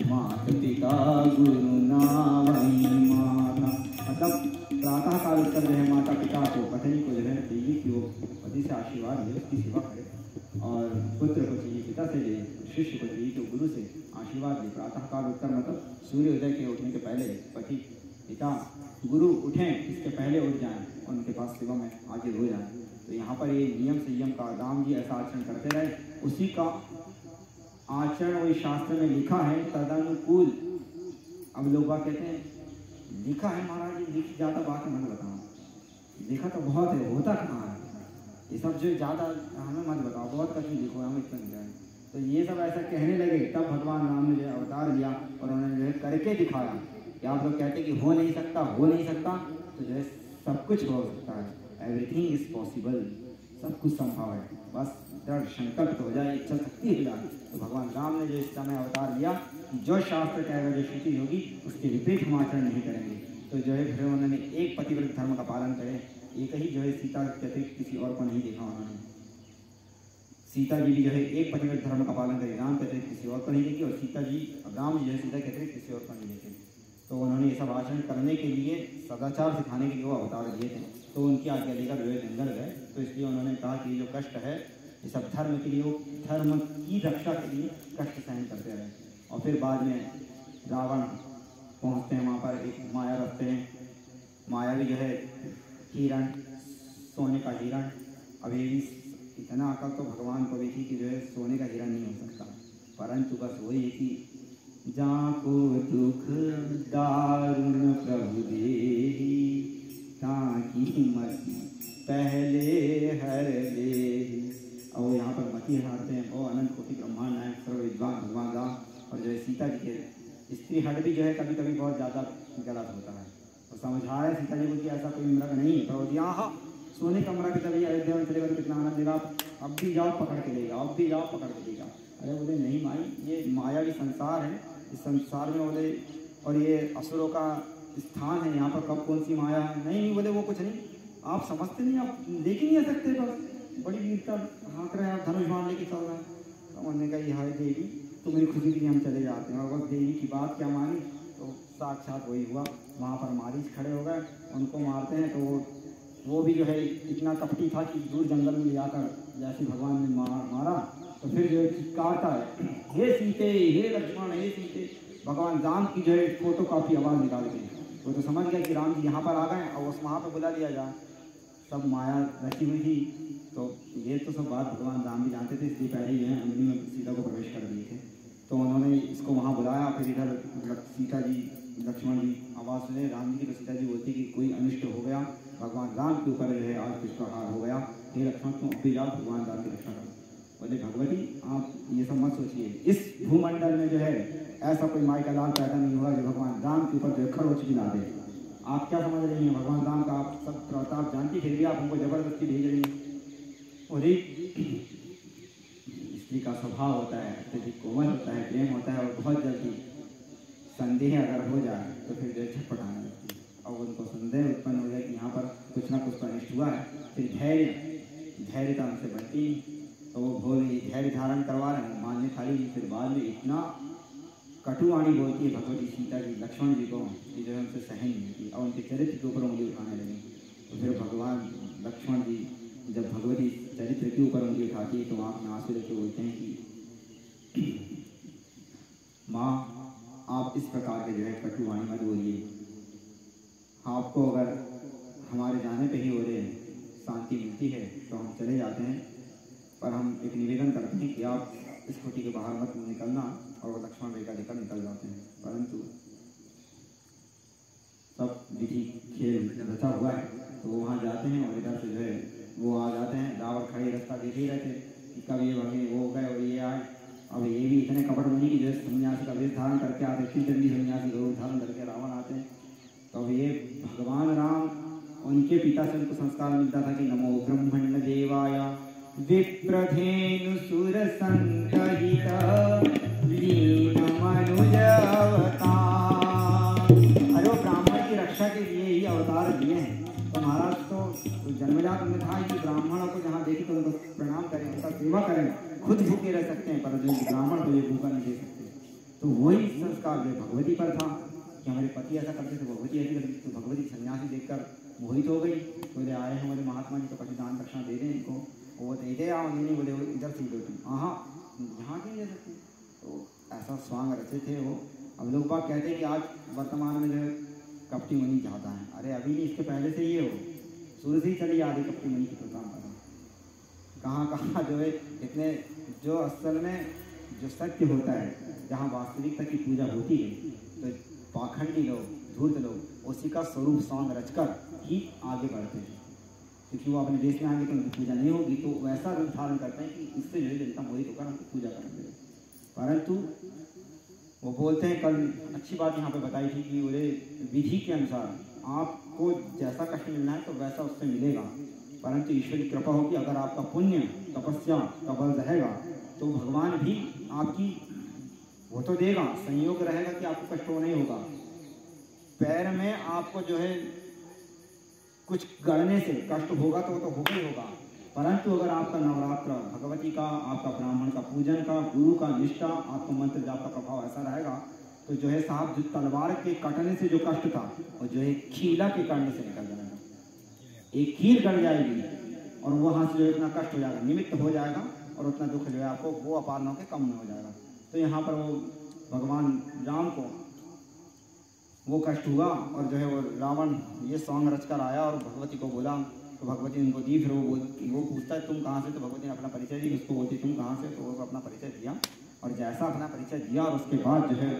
मात पिता गुरु नावई माता, मतलब प्रातः काल उत्तर जो है माता पिता को, पत्नी को जो है चाहिए कि वो पति से आशीर्वाद ले, उसकी सेवा करे, और पुत्र को चाहिए पिता से ले, शिष्य को चाहिए कि गुरु से आशीर्वाद ले। प्रातः काल उत्तर मतलब सूर्योदय के उठने के पहले पति पिता गुरु उठें इसके पहले उठ जाएं, उनके पास सेवा में हाजिर हो जाएं। तो यहाँ पर ये नियम संयम का राम जी ऐसा आचरण करते रहे, उसी का आचरण वही शास्त्र में लिखा है तदनुकूल। अब लोग बात कहते हैं लिखा है महाराज जी, लिखी ज़्यादा बात मत बताओ, लिखा तो बहुत है, होता कहाँ है, ये सब जो ज़्यादा हमें मत बताओ, बहुत कठिन लिखो, हमें इतना नहीं जाए। तो ये सब ऐसा कहने लगे, तब भगवान राम ने जो है अवतार लिया और उन्होंने जो है करके दिखाया कि आप लोग कहते कि हो नहीं सकता, तो जो है सब कुछ हो सकता है, एवरीथिंग इज पॉसिबल, सब कुछ संभव है, बस दृढ़ संकल्प हो जाए, इच्छा शक्ति हो जाए। तो भगवान राम ने जो इस समय अवतार लिया कि जो शास्त्र कहेगा, जो श्रुति होगी उसके विपरीत हम आचरण नहीं करेंगे। तो जो है फिर उन्होंने एक पतिव्रत धर्म का पालन करे, एक ही जो है सीता के अतिरिक्त किसी और को नहीं देखा उन्होंने। सीता जी भी जो है एक पतिव्रत धर्म का पालन करी, राम के अतिरिक्त किसी और को नहीं देखी, और सीता जी राम जी जो है सीता के अतिरिक्त किसी और को नहीं देखे। तो उन्होंने ये सब आचरण करने के लिए, सदाचार सिखाने के लिए वो अवतार लिए थे। तो उनकी आज्ञा लेकर जो है जंगल गए, तो इसलिए उन्होंने कहा कि जो कष्ट है ये सब धर्म के लिए, वो धर्म की रक्षा के लिए कष्ट सहन करते रहे। और फिर बाद में रावण पहुंचते हैं, वहाँ पर एक माया रखते हैं, माया भी जो है हिरण, सोने का हिरण, अभी भी इतना अकल तो भगवान को भी थी कि जो है सोने का हिरण नहीं हो सकता, परंतु बस वही कि जाको दुख दारुण प्रभु देही, ताकि मति पहले हर ले। और यहाँ पर मति हारते हैं वो अनंत कोटि ब्रह्मांड नायक सर्व विद्वान भगवान राम। और जो है सीता जी के स्त्री हट भी जो है कभी कभी बहुत ज़्यादा गलत होता है, तो समझा रहे सीता जी को कि ऐसा कोई मृग नहीं है, तो यहाँ सोने का मृग तभी अयोध्या में चलेगा तो कितना आनंद देगा, अब भी जाओ पकड़ के लेगा, अब भी जाओ पकड़ के लेगा। अरे बोले नहीं माई, ये मायावी संसार है, इस संसार में बोले और ये असुरों का स्थान है, यहाँ पर कब कौन सी माया है, नहीं बोले वो कुछ नहीं, आप समझते नहीं, आप देख ही नहीं आ सकते, बस बड़ी वीरता हाँक रहे हैं, आप धनुष बाण लेके चल रहे हैं। तो उन्होंने कहा यह है देवी, तुम्हारी खुशी के लिए हम चले जाते हैं। और बस देवी की बात क्या मानी, तो साक्षात वही हुआ, वहाँ पर मारीच खड़े हो गए, उनको मारते हैं। तो वो भी जो है इतना कपटी था कि दूर जंगल में ले जाकर जैसे भगवान ने मारा, तो फिर जो है चित्कारता है, हे सीते, हे लक्ष्मण, हे सीते, भगवान राम की जो है फोटो कॉपी आवाज़ निकाल के, वो तो समझ गए कि राम जी यहाँ पर आ गए और उस वहाँ पर बुला लिया जाए, सब माया रची हुई थी। तो ये तो सब बात भगवान राम भी जानते थे, इसलिए पहले ही अंजलि में सीता को प्रवेश कर दिए थे। तो उन्होंने इसको वहाँ बुलाया, फिर इधर सीता जी लक्ष्मण जी आवाज़ सुने राम जी की, तो सीता जी बोलती कि कोई अनिष्ट हो गया, भगवान राम के ऊपर जो है आज पुष्पहार हो गया, हे लक्ष्मण तुम अब भी जाओ भगवान राम की रक्षा करो। बोले भगवती आप ये सब मत सोचिए, इस भूमंडल में जो है ऐसा कोई माई का लाल पैदा नहीं हुआ जो भगवान राम के ऊपर जो है खरोच भी ला दे। आप क्या समझ रही हैं, भगवान राम का आप सब प्रताप जानती, फिर भी आप हमको जबरदस्ती भेज रही हैं। और एक स्त्री का स्वभाव होता है, अत्यधिक कोमल होता है, प्रेम होता है, और बहुत जल्दी संदेह अगर हो जाए तो फिर जो झटपट आने लगती है। और उनको संदेह उत्पन्न हो जाए कि यहाँ पर कुछ ना कुछ तो अनिष्ट हुआ है, फिर धैर्यता उनसे बढ़ती, तो वो भोले धैर्य धारण करवा रहे हैं, मानने खाली नहीं। फिर बाद में इतना कटुवाणी बोलती है भगवती सीता जी लक्ष्मण जी को कि जो है उनसे सहन नहीं होती, और उनके चरित्र के ऊपर उंगली उठाने लगी। तो फिर भगवान लक्ष्मण जी जब भगवती चरित्र के ऊपर उंगली उठाती है तो आँख में आंसू लेके बोलते हैं कि माँ आप इस प्रकार के जो है कटुवाणी मत बोलिए, आपको अगर हमारे जाने पे ही हो रहे शांति मिलती है तो हम चले जाते हैं, पर हम एक निवेदन करते हैं कि आप इस कुटी के बाहर मत निकलना। और वो लक्ष्मण रेखा लेकर निकल जाते हैं, परंतु सब विधि खेल रचा हुआ है तो वो वहाँ जाते हैं, और इधर से जो है वो आ जाते हैं। रावण खड़े रास्ता देख ही रहते कि कब ये भगे वो गए और ये आए। अब ये भी इतने कपट बनी कि जो है सन्यासी का वेश धारण करके आते, इतनी जल्दी सन्यासी का रूप धारण करके रावण आते हैं। तो अब ये भगवान राम, उनके पिता से उनको संस्कार मिलता था कि नमो ब्रह्मण्य देवाय विप्रधेनु सुर संकहित लीन मनुज अवतार। अरे वो ब्राह्मण की रक्षा के लिए ही अवतार दिए हैं। तो महाराज तो जन्मजात में था कि ब्राह्मणों को जहाँ देखे तो उनको प्रणाम करें, उनका सेवा करें, खुद भूखे रह सकते हैं पर जो ब्राह्मण को ये भूखा नहीं दे सकते। तो वही संस्कार जो भगवती पर था कि हमारे पति ऐसा करते थे, भगवती ऐसी करती, तो भगवती सन्यासी देखकर मोहित हो गई। बोले आए हमारे महात्मा जी तो पतिदान दक्षिणा दे दें इनको, वो तो इधर आओ, नहीं बोले इधर से दो तुम, हाँ यहाँ क्यों दे सकते। तो ऐसा स्वांग रचे थे वो। अब लोग बात कहते हैं कि आज वर्तमान में जो है कपटी मुनि ज़्यादा है। अरे अभी नहीं, इसके पहले से ये हो शुरू से ही चली आ रही कपटी मुनि की प्रथा। कहाँ कहाँ जो है इतने जो असल में जो सत्य होता है, जहाँ वास्तविकता की पूजा होती है, तो पाखंडी लोग, धूर्त लोग उसी का स्वरूप सॉन्ग रचकर ही आगे बढ़ते हैं, क्योंकि वो अपने देश में आएंगे तो उनकी पूजा नहीं होगी, तो वैसा रूप धारण करते हैं कि इससे जो है जनता मोहित होकर हमको पूजा करेंगे। परंतु वो बोलते हैं, कल अच्छी बात यहाँ पे बताई थी कि बोले विधि के अनुसार आपको जैसा कष्ट मिलना है तो वैसा उससे मिलेगा, परंतु ईश्वर की कृपा होगी, अगर आपका पुण्य तपस्या का बल रहेगा तो भगवान भी आपकी वो तो देगा, संयोग रहेगा कि आपको कष्ट हो नहीं होगा। पैर में आपको जो है कुछ गड़ने से कष्ट होगा तो वो तो होगा ही होगा, परंतु अगर आपका नवरात्र भगवती का, आपका ब्राह्मण का पूजन का, गुरु का निष्ठा, आपको मंत्र जाप का प्रभाव ऐसा रहेगा तो जो है साहब जो तलवार के कटने से जो कष्ट था वो जो है खीला के काटने से निकल जाएगा। एक कील गड़ जाएगी और वहाँ से जो इतना कष्ट हो जाएगा, निमित्त हो जाएगा, और उतना दुख जो है आपको वो अपार न के कम में हो जाएगा। तो यहाँ पर वो भगवान राम को वो कष्ट हुआ, और जो है वो रावण ये सॉन्ग रच कर आया और भगवती को बोला, तो भगवती उनको दी। फिर वो पूछता है तुम कहाँ से, तो भगवती ने अपना परिचय दी। उसको बोलती तुम कहाँ से, तो वो अपना परिचय दिया, और जैसा अपना परिचय दिया और उसके बाद जो है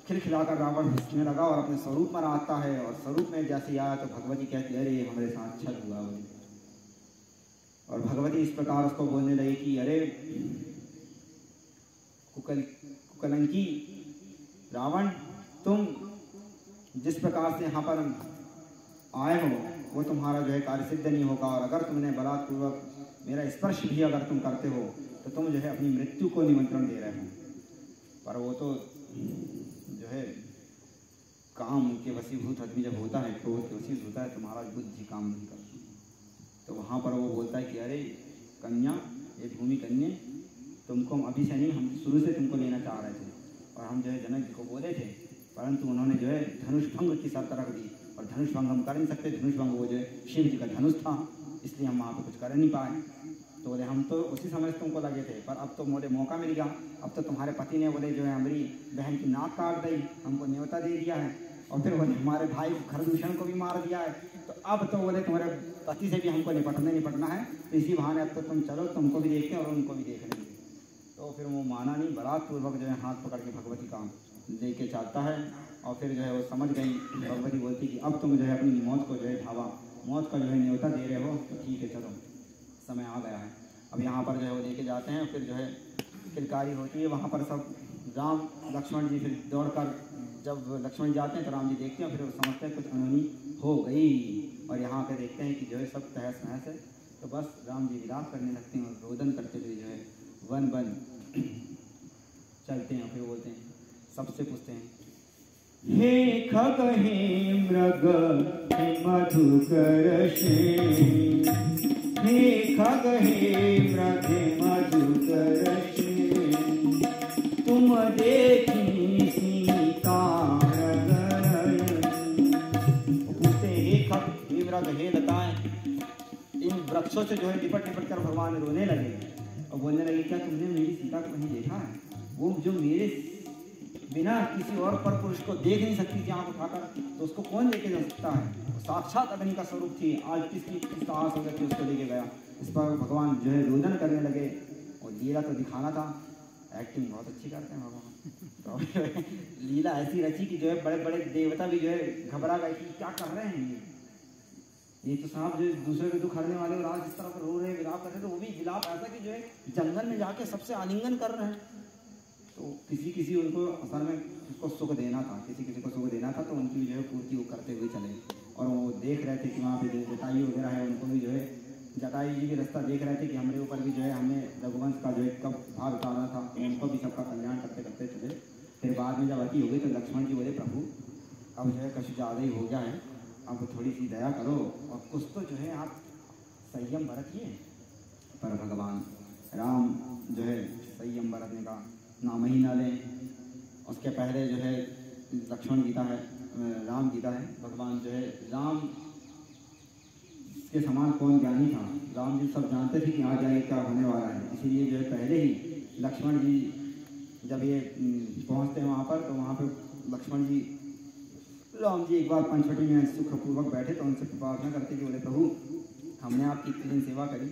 खिलखिलाकर रावण हंसने लगा और अपने स्वरूप में आता है, और स्वरूप में जैसे आया तो भगवती कहती है अरे हमारे साथ छल हुआ बोले। और भगवती इस प्रकार उसको बोलने लगी कि अरे कुकलंकी रावण, तुम जिस प्रकार से यहाँ पर आए हो वो तुम्हारा जो है कार्य सिद्ध नहीं होगा, और अगर तुमने बलात्पूर्वक मेरा स्पर्श भी अगर तुम करते हो तो तुम जो है अपनी मृत्यु को निमंत्रण दे रहे हो। पर वो तो जो है काम के वशीभूत आदमी जब होता है, क्रोध के वशीभूत होता है, तुम्हारा बुद्धि काम नहीं करती। तो वहाँ पर वो बोलता है कि अरे कन्या, ये भूमि कन्या, तुमको हम अभी से नहीं, हम शुरू से तुमको लेना चाह रहे थे, और हम जो है जनक जी को बोले थे, परंतु उन्होंने जो है धनुष भंग की शर्त रख दी, और धनुष भंग हम कर नहीं सकते। धनुष भंग वो जो है शिव जी का धनुष था, इसलिए हम वहाँ पर कुछ कर नहीं पाए। तो बोले हम तो उसी समय से तुमको लगे थे, पर अब तो मुझे मौका मिल गया, अब तो तुम्हारे पति ने बोले जो है हमारी बहन की नाक काट दी, हमको न्योता दे दिया है, और फिर बोले हमारे भाई खरदूषण को भी मार दिया है, तो अब तो बोले तुम्हारे पति से भी हमको निपटना है, तो इसी बहाने अब तो तुम चलो, तुमको भी देखते हैं और उनको भी देख लेंगे। तो फिर वो माना नहीं, बलात्पूर्वक जो है हाथ पकड़ के भगवती का लेके चलता है, और फिर जो है वो समझ गई। भगवती बोलती कि अब तुम जो है अपनी मौत को जो है भावा, मौत का जो है न्योता दे रहे हो, तो ठीक है चलो समय आ गया है। अब यहाँ पर जो है वो लेके जाते हैं, फिर जो है किलकारी होती है वहाँ पर सब राम लक्ष्मण जी। फिर दौड़कर जब लक्ष्मण जाते हैं तो राम जी देखते हैं, फिर वो समझते हैं कुछ अनहोनी हो गई, और यहाँ पे देखते हैं कि जो है सब तहस नहस है, तो बस राम जी विलाप करने लगते हैं और रोदन करते हुए जो है वन वन चलते हैं। फिर बोलते हैं, सबसे पूछते हैं, हे खग हे मृग हे मधुकर श्रेणी, हे खग हे मृग हे मधुकर श्रेणी, तुम देखी सीता पूछते हे खग हे मृग हे लताएं, इन वृक्षों से जो है लिपट लिपट कर भगवान रोने लगे और बोलने लगे, क्या तुमने मेरी सीता को कहीं देखा है? वो जो मेरे बिना किसी और पर पुरुष को देख नहीं सकती थी आँख उठाकर, तो उसको कौन लेके जा सकता है? वो साक्षात अग्नि का स्वरूप थी। आज किसकी साहस हो गया कि उसको लेके गया? इस पर भगवान जो है रोदन करने लगे। और लीला तो दिखाना था, एक्टिंग बहुत अच्छी करते हैं भगवान। तो लीला ऐसी रची कि जो है बड़े बड़े देवता भी जो है घबरा गए कि क्या कर रहे हैं ये तो साहब जो दूसरे के दुख हरने वाले और आज इस तरह रो रहे विलाप कर रहे, तो वो भी विलाप ऐसा कि जो है जंगल में जाके सबसे आलिंगन कर रहे हैं। तो किसी उनको असल में उसको सुख देना था, किसी को सुख देना था, तो उनकी जो है पूर्ति वो करते हुए चले। और वो देख रहे थे कि वहाँ पे जो जटायु वगैरह है उनको भी जो है जटायु जी भी रास्ता देख रहे थे कि हमारे ऊपर भी जो है हमें रघुवंश का जो है कब भाग उतारना था, तो उनको भी सबका कल्याण करते करते चले। फिर बाद में जब अति हो गई तो लक्ष्मण जी बोले, प्रभु अब जो है कुछ ज़्यादा ही हो गया है, अब थोड़ी सी दया करो और कुछ तो जो है आप संयम बरतिए। पर भगवान राम जो है संयम बरतने का नाम ही ना लें। उसके पहले जो है लक्ष्मण गीता है, राम गीता है। भगवान जो है राम के समान कौन ज्ञानी था? राम जी सब जानते थे कि आ जाए क्या होने वाला है, इसीलिए जो है पहले ही लक्ष्मण जी जब ये पहुँचते हैं वहाँ पर, तो वहाँ पर लक्ष्मण जी राम जी एक बार पंचवटी में सुखपूर्वक बैठे तो उनसे प्रार्थना करते कि बोले, प्रभु हमने आपकी इतनी दिन सेवा करी,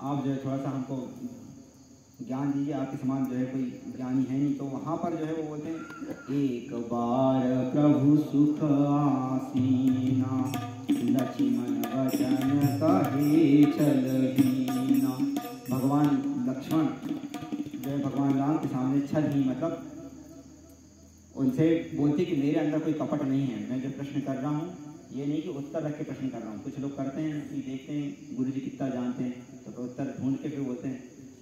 आप जो है थोड़ा सा हमको ज्ञान दीजिए, आपके समान जो है कोई ज्ञानी है नहीं। तो वहाँ पर जो है वो बोलते हैं, एक बार प्रभु सुख आसीना, लक्ष्मण वचन कहे चलहीना। भगवान लक्ष्मण जो है भगवान राम के सामने छल ही, मतलब उनसे बोलते कि मेरे अंदर कोई कपट नहीं है, मैं जो प्रश्न कर रहा हूँ ये नहीं कि उत्तर रख के प्रश्न कर रहा हूँ। कुछ लोग करते हैं कि देखते हैं गुरु जी कितना जानते हैं, तो उत्तर ढूंढ के फिर बोलते हैं,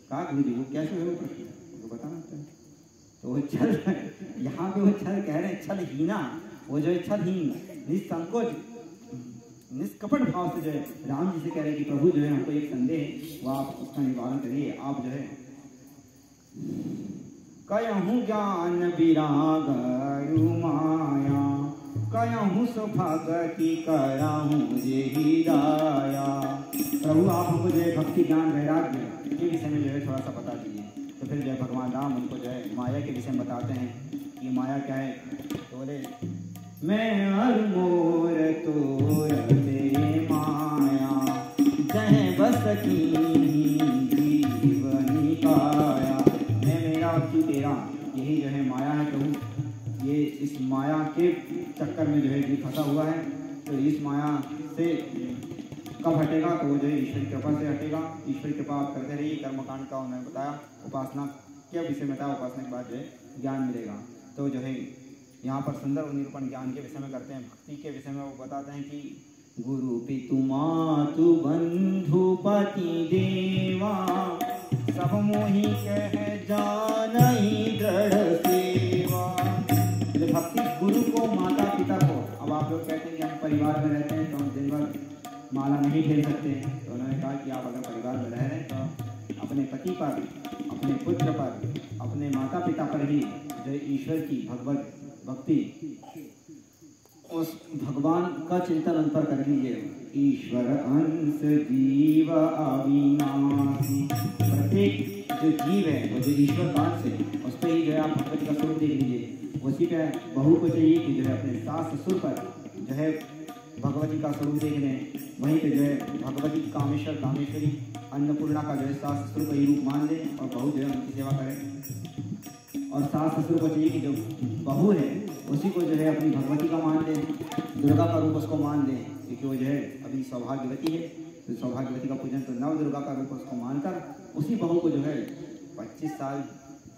कहा गुरु जी वो कैसे हुए वो प्रश्न, तो बता सकते हैं। तो वो छल, यहाँ पे वो छल कह रहे हैं, छल हीना, वो जो है छलहीन निसंकोच निष्कपट भाव से जो है राम जी से कह रहे हैं कि प्रभु जो है हमको एक संदेह है, वो आप उसका निवारण करिए। आप जो है कयहूँ ज्ञान विराग माया, कयहूँ सुभगति करहूँ जेहि दाया। प्रभु आप हमको जो है भक्ति ज्ञान वैराग्य के विषय में जो है थोड़ा सा बता दीजिए। तो फिर जो है भगवान राम उनको जो है माया के विषय में बताते हैं कि माया क्या है। तो बोले, मैं हर मोर तोरते माया, जह बस की जीवनी काया। तू तेरा, यही जो है माया है प्रभु। ये इस माया के चक्कर में जो है ये फंसा हुआ है, तो इस माया से कब हटेगा? तो वो जो है ईश्वर की कृपा से हटेगा। ईश्वर की कृपा आप करते रहिए। कर्मकांड का उन्होंने बताया, उपासना के विषय में बताया, उपासना के बाद जो है ज्ञान मिलेगा। तो जो है यहाँ पर सुंदर निरूपण ज्ञान के विषय में करते हैं। भक्ति के विषय में वो बताते हैं कि गुरु पितु मातु बंधु पति देवा, सब मोहि कह जानहि दृढ़ सेवा। भक्ति गुरु को, माता पिता को। अब आप लोग कहते हैं कि हम परिवार में रहते हैं तो हम दिन भर माला नहीं फेर सकते, तो उन्होंने कहा कि आप अगर परिवार में रह रहे हैं तो अपने पति पर, अपने पुत्र पर, अपने माता पिता पर ही जो ईश्वर की भगवत भक्ति, उस भगवान का चिंतन उन पर कर लीजिए। ईश्वर अंश जीव अविनाशी। प्रत्येक जो जीव है वो जो ईश्वर का अंश है, उस पर ही जो है आप भगवती का स्वरूप देख लीजिए। उसी पे बहू को चाहिए कि जो है अपने सास ससुर पर जो है भगवती का स्वरूप देख लें। वहीं पे जो है भगवती कामेश्वर कामेश्वरी अन्नपूर्णा का जो है सास ससुर का ही रूप मान लें और बहू जो है उनकी सेवा करें। और सास ससुर को चाहिए कि जो बहू है उसी को जो है अपनी भगवती का मान लें, दुर्गा का रूप उसको मान लें, क्योंकि वो जो है अभी सौभाग्यवती है, तो सौभाग्यवती का पूजन तो नव दुर्गा का रूप उसको मानकर उसी बहू को जो है 25 साल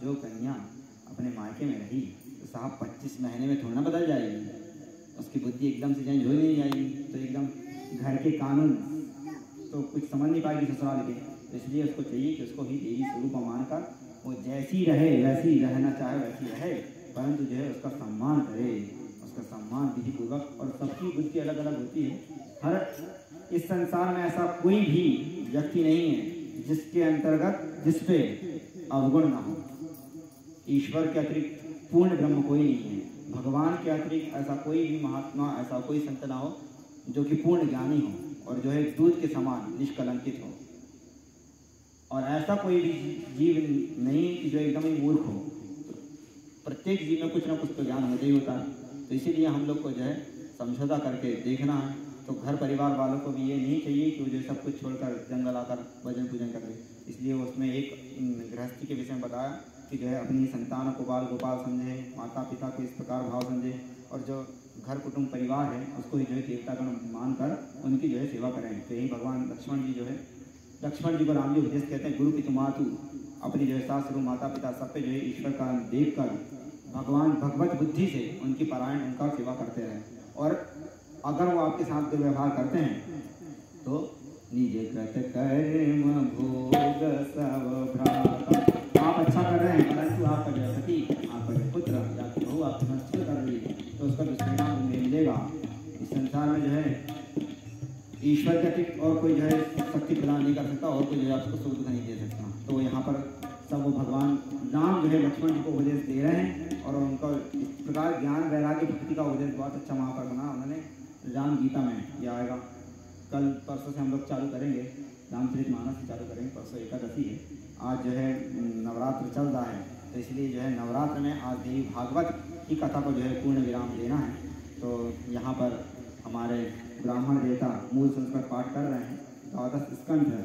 जो कन्या अपने मायके में रही, तो साहब 25 महीने में थोड़ा ना बदल जाएगी, उसकी बुद्धि एकदम से चेंज हो नहीं जाएगी। तो एकदम घर के कानून तो कुछ समझ नहीं पाएगी ससुराल के, इसलिए उसको चाहिए कि उसको ही देवी स्वरूप मानकर वो जैसी रहे वैसी रहना चाहे वैसी रहे, परंतु जो है उसका सम्मान करे, उसका सम्मान विधिपूर्वक। और सबकी बुद्धि अलग अलग होती है। हर इस संसार में ऐसा कोई भी व्यक्ति नहीं है जिसके अंतर्गत जिस पे अवगुण ना हो। ईश्वर के अतिरिक्त पूर्ण ब्रह्म कोई नहीं है, भगवान के अतिरिक्त ऐसा कोई भी महात्मा, ऐसा कोई संत ना हो जो कि पूर्ण ज्ञानी हो और जो है दूध के समान निष्कलंकित हो। और ऐसा कोई भी जीव नहीं कि जो एकदम ही मूर्ख हो। प्रत्येक जीव में कुछ ना कुछ तो ज्ञान होता ही होता है। तो इसीलिए हम लोग को जो है समझौता करके देखना है। तो घर परिवार वालों को भी ये नहीं चाहिए कि वो जो सब कुछ छोड़कर जंगल आकर भजन पूजन कर ले। इसलिए उसमें एक गृहस्थी के विषय में बताया कि जो है अपनी संतान को बाल गोपाल समझे, माता पिता को इस प्रकार भाव समझे, और जो घर कुटुंब परिवार है उसको ही जो है देवतागण मानकर उनकी जो है सेवा करें। तो यही भगवान लक्ष्मण जी जो है, लक्ष्मण जी को राम जी उपदेश कहते हैं, गुरु की तुमातु, अपनी जो है सास माता पिता सब पे जो है ईश्वर का देख कर भगवान भगवत बुद्धि से उनकी पारायण उनका सेवा करते रहें। और अगर वो आपके साथ दुर्व्यवहार करते हैं तो निज कृत कर्म भोग सब भ्राता, आप अच्छा कर रहे हैं परंतु आपका जो पति, आपका जो पुत्र या बहू आपको नष्ट कर रही है तो उसका दुष्परिणाम उन्हें मिलेगा। इस संसार में जो है ईश्वर के अतिरिक्त और कोई जो है शक्ति प्रदान नहीं कर सकता और कोई जो है आपको सुख दुख नहीं दे सकता। तो यहाँ पर सब वो भगवान राम जो है लक्ष्मण जी को उपदेश दे रहे हैं और उनका इस प्रकार ज्ञान वैराग्य भक्ति का उपदेश बहुत अच्छा वहाँ पर बना उन्होंने राम गीता में। यह आएगा कल परसों से हम लोग चालू करेंगे, रामचरितमानस से चालू करेंगे। परसों एकादशी है, आज जो है नवरात्र चल रहा है, तो इसलिए जो है नवरात्र में आज देवी भागवत की कथा को जो है पूर्ण विराम देना है। तो यहाँ पर हमारे ब्राह्मण देवता मूल संस्कार पाठ कर रहे हैं। 12 स्कंध है,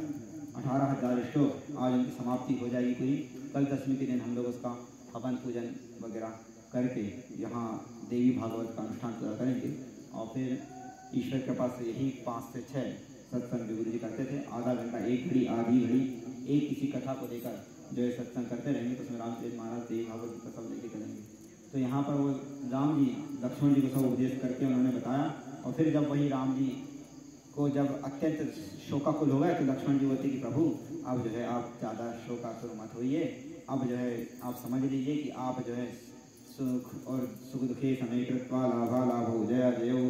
18,000 श्लोक, आज उनकी समाप्ति हो जाएगी पूरी। कल दशमी के दिन हम लोग उसका हवन पूजन वगैरह करके यहाँ देवी भागवत का अनुष्ठान पूरा करेंगे। और फिर ईश्वर के पास यही 5 से 6 सत्संग गुरु जी करते थे, आधा घंटा, 1 घड़ी, आधी घड़ी एक किसी कथा को लेकर जो है सत्संग करते रहेंगे। तो उसमें रामचरित महाराज देवी भागवत की सब लेके चलेंगे। तो यहाँ पर वो राम जी लक्ष्मण जी को सब उपदेश करके उन्होंने बताया। और फिर जब वही राम जी को जब अत्यंत शोकाकुल हो गए तो लक्ष्मण जी बोलते कि प्रभु अब जो है आप ज़्यादा शोकाकुल मत होइए, अब जो है आप समझ लीजिए कि आप जो है सुख और सुख दुखे समय कृत्वा लाभा लाभो जया जयो,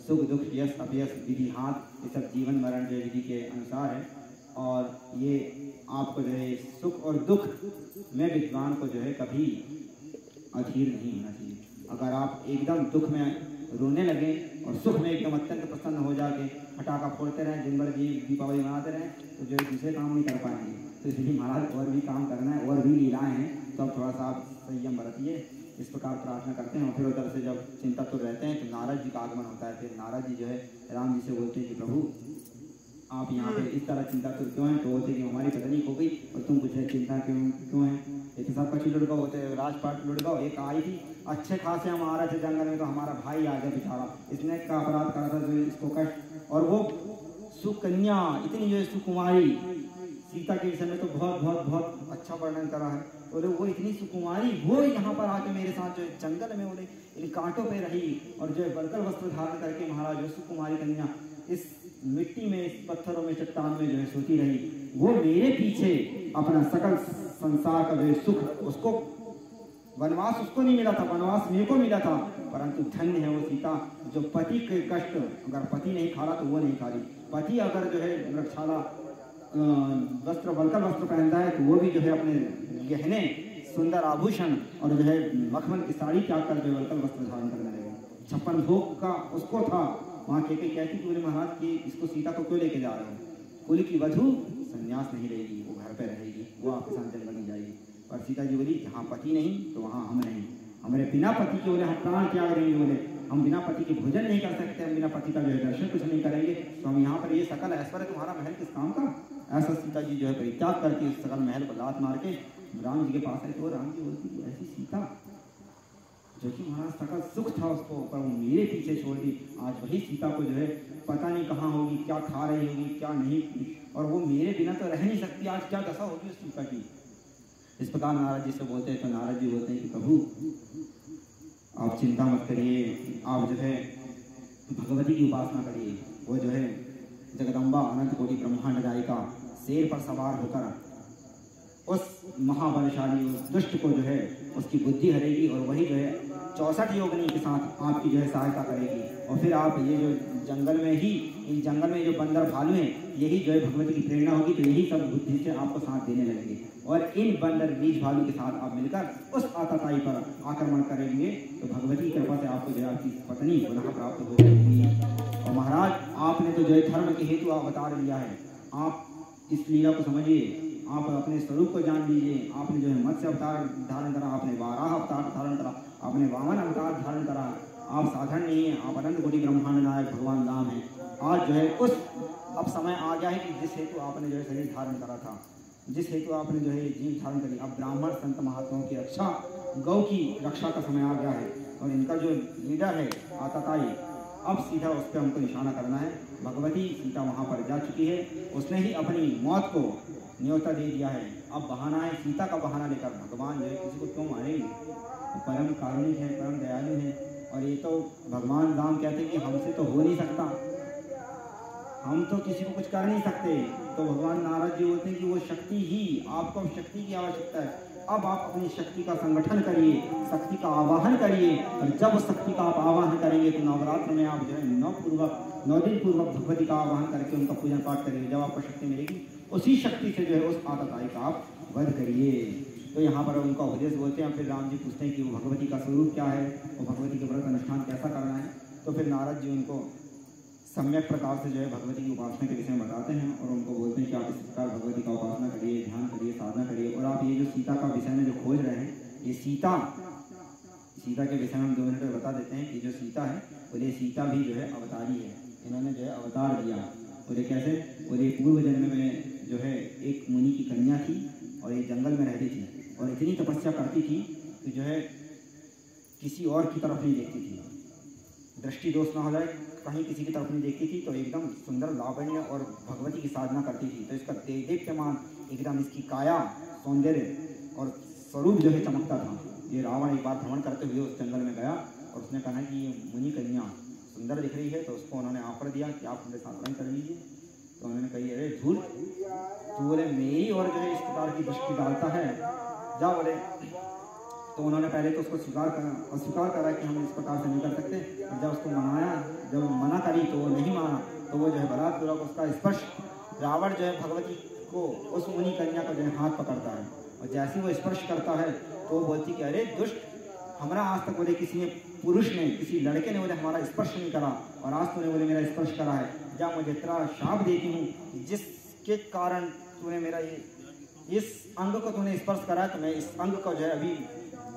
सुख दुख यश अपयश विधि हाथ, ये सब जीवन मरण जो विधि के अनुसार है। और ये आपको जो है सुख और दुख में विद्वान को जो है कभी अधीर नहीं होना चाहिए। अगर आप एकदम दुख में रोने लगे और सुख में एकदम अत्यंत प्रसन्न हो जाके फटाखा फोड़ते रहें, दिन भर दीपावली मनाते रहें, तो जो दूसरे काम नहीं कर पाएंगे। तो इसलिए महाराज और भी काम करना है और भी लीलाएँ हैं, तो अब थोड़ा सा आप संयम बरतिए। इस प्रकार प्रार्थना करते हैं। और फिर उधर से जब चिंता तो रहते हैं तो नारद जी का आगमन होता है। फिर नारद जी जो है राम जी से बोलते हैं कि प्रभु आप यहाँ पे इस तरह चिंता तो क्यों है? तो बोलते कि हमारी पत्नी खो गई और तुम पूछे चिंता क्यों है? एक सब पक्षी लुढ़काओ होते राजपाट लुढ़काओ, एक आई थी अच्छे खासे हम आ रहे थे जंगल में, तो हमारा भाई आ गया बेचारा, इसने का अपराध करा था जो इसको कष्ट। और वो सुकन्या इतनी जो सुकुमारी, सीता के विषय में तो बहुत अच्छा वर्णन करा है। बोले वो इतनी सुकुमारी, वो यहाँ पर आके मेरे साथ जो जंगल में बोले इन कांटों पे रही और जो बलकर वस्त्र धारण करके महाराज जो सुकुमारी कन्या इस मिट्टी में, इस पत्थरों में, चट्टान में जो है सोती रही। वो मेरे पीछे अपना सकल संसार का जो सुख, उसको वनवास उसको नहीं मिला था, वनवास मेरे को मिला था। परंतु धन्य है वो सीता जो पति के कष्ट, अगर पति नहीं खा रहा तो वो नहीं खा रही। पति अगर जो है रक्षाला वस्त्र, बलकर वस्त्र पहनता है तो वो भी जो है अपने गहने, सुंदर आभूषण और जो है मखमल की साड़ी त्याग कर जो बलकर वस्त्र धारण करने लगे। 56 भोग का उसको था। वहाँ कहती कि बोले महाराज कि इसको सीता को क्यों लेके जा रहे हो? कुल की वधू संन्यास नहीं रहेगी, वो घर पे रहेगी, वो आपके साथ जंगल में जाएगी। और सीता जी बोली जहाँ पति नहीं तो वहाँ हम नहीं, हमारे बिना पति के बोले हम प्राण त्याग देंगे, बोले हम बिना पति के भोजन नहीं कर सकते, हम बिना पति का जो है दर्शन कुछ नहीं करेंगे। तो हम यहाँ पर ये सकल ऐश्वर्य तुम्हारा महल किस काम का? ऐसा सीता जी जो है परित्याग करके उस सकल महल को लात मार के राम जी के पास है। तो राम जी बोलती ऐसी सीता जो कि महाराज सकल सुख था उसको, पर वो मेरे पीछे छोड़ दी। आज वही सीता को जो है पता नहीं कहाँ होगी, क्या खा रही होगी, क्या नहीं, और वो मेरे बिना तो रह नहीं सकती। आज क्या दशा होगी उस सीता की? इस प्रकार नारद जी से बोलते हैं। तो नारद जी बोलते हैं कि प्रभु आप चिंता मत करिए, आप जो है भगवती की उपासना करिए। वो जो है जगदम्बा जगदम्बा अनंत कोटि ब्रह्मांड नायिका शेर पर सवार होकर उस महाबलशाली उस दुष्ट को जो है उसकी बुद्धि हरेगी और वही जो है 64 योगिनी के साथ आपकी जो है सहायता करेगी। और फिर आप ये जो जंगल में ही इन जंगल में जो बंदर भालू हैं यही जो है भगवती की प्रेरणा होगी, तो यही सब बुद्धि से आपको साथ देने लगेंगे और इन बंदर बीज भालू के साथ आप मिलकर उस आतताई पर आक्रमण करेंगे तो भगवती की कृपा से आपको जो है आपकी पत्नी पुनः प्राप्त हो जाएगी। और महाराज आपने तो जो है धर्म के हेतु अवतार लिया है, आप इस लीला को समझिए, आप अपने स्वरूप को जान लीजिए। आपने जो है मत्स्य अवतार धारण करा, आपने वाराह अवतार धारण करा, आपने वामन अवतार धारण करा। आप साधारण नहीं है, आप अनंत कोटि ब्रह्मांड नायक भगवान राम हैं। आज जो है उस अब समय आ गया है कि जिस हेतु आपने जो है शरीर धारण करा था, जिस हेतु आपने जो है जीव धारण करी, अब ब्राह्मण संत महात्माओं की रक्षा, गौ की रक्षा का समय आ गया है और इनका जो लीडर है आतताई, अब सीधा उस पर हमको निशाना करना है। भगवती सीता वहाँ पर जा चुकी है, उसने ही अपनी मौत को न्योता दे दिया है। अब बहाना है सीता का बहाना लेकर भगवान जो है किसी को क्यों मारेंगे, परम कारुणिक है, परम दयालु है। और ये तो भगवान राम कहते हैं कि हमसे तो हो नहीं सकता, हम तो किसी को कुछ कर नहीं सकते। तो भगवान नारद जी बोलते हैं कि वो शक्ति ही, आपको शक्ति की आवश्यकता है। अब आप अपनी शक्ति का संगठन करिए, शक्ति का आवाहन करिए और जब उस शक्ति का आप आवाहन करेंगे तो नवरात्र में आप जो है 9 दिन पूर्वक भगवती का आवाहन करके उनका पूजन पाठ करिए। जब आपको शक्ति मिलेगी उसी शक्ति से जो है उस आतताई का आप वध करिए। तो यहाँ पर उनका उपदेश बोलते हैं। फिर राम जी पूछते हैं कि वो भगवती का स्वरूप क्या है, वो भगवती के व्रत अनुष्ठान कैसा करना है। तो फिर नारद जी उनको सम्यक प्रकार से जो है भगवती की उपासना के विषय में बताते हैं और उनको बोलते हैं कि आप इस प्रकार भगवती का उपासना करिए, ध्यान करिए, साधना करिए। और आप ये जो सीता का विषय में जो खोज रहे हैं, ये सीता के विषय में हम 2 मिनट में बता देते हैं कि जो सीता है और ये सीता भी जो है अवतारी है। इन्होंने जो है अवतार दिया और ये कैसे, और ये पूर्व जन्म में जो है एक मुनि की कन्या थी और ये जंगल में रहती थी और इतनी तपस्या करती थी कि जो है किसी और की तरफ नहीं देखती थी, दृष्टि दोष ना हो जाए, कहीं किसी की तरफ नहीं देखती थी। तो एकदम सुंदर लावण्य और भगवती की साधना करती थी। तो इसका देदीप्यमान एकदम इसकी काया सौंदर्य और स्वरूप जो है चमकता था। ये रावण एक बार भ्रमण करते हुए उस जंगल में गया और उसने कहा कि ये मुनि कन्या सुंदर दिख रही है, तो उसको उन्होंने ऑफर दिया कि आप मेरे साथ रंग कर लीजिए। तो उन्होंने कही अरे झूठ, तू बोले मेरी और जो है इस प्रकार की दृष्टि डालता है, जा बोले। तो उन्होंने पहले तो उसको अस्वीकार करा कि हम इस प्रकार से नहीं कर सकते। और जब उसको जब मना करी तो वो नहीं माना, तो वो जो है बलात्पूर्वक उसका स्पर्श, रावण जो है भगवती को उस मुनि कन्या का जो है हाथ पकड़ता है और जैसे वो स्पर्श करता है तो वो बोलती कि अरे दुष्ट, हमारा आज तक बोले किसी ने, पुरुष ने, किसी लड़के ने बोले हमारा स्पर्श नहीं करा और आज तूने बोले मेरा स्पर्श करा है। जा मुझे तेरा शाप देती हूँ, जिसके कारण तूने मेरा इस अंग को तूने स्पर्श करा, तो मैं इस अंग को जो है अभी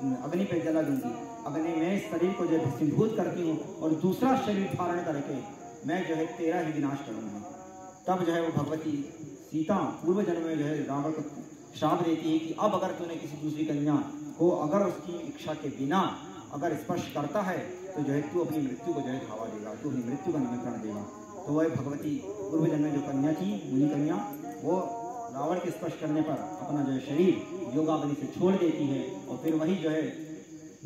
अग्नि पे जला दूंगी, अग्नि में इस शरीर को जो है भस्मीभूत करती हूँ और दूसरा शरीर धारण करके मैं जो है तेरा ही विनाश करूँगी। तब जो है वो भगवती सीता पूर्व जन्म में जो है रावण को श्राप देती है कि अब अगर तूने किसी दूसरी कन्या को अगर उसकी इच्छा के बिना अगर स्पर्श करता है तो जो है तू अपनी मृत्यु को जो है धावा देगा, तू अपनी मृत्यु का निमंत्रण देगा। तो वह भगवती पूर्व जन्म में जो कन्या थी, मुनि कन्या, वो रावण के स्पर्श करने पर अपना जो है शरीर योगाग्नि से छोड़ देती है और फिर वही जो है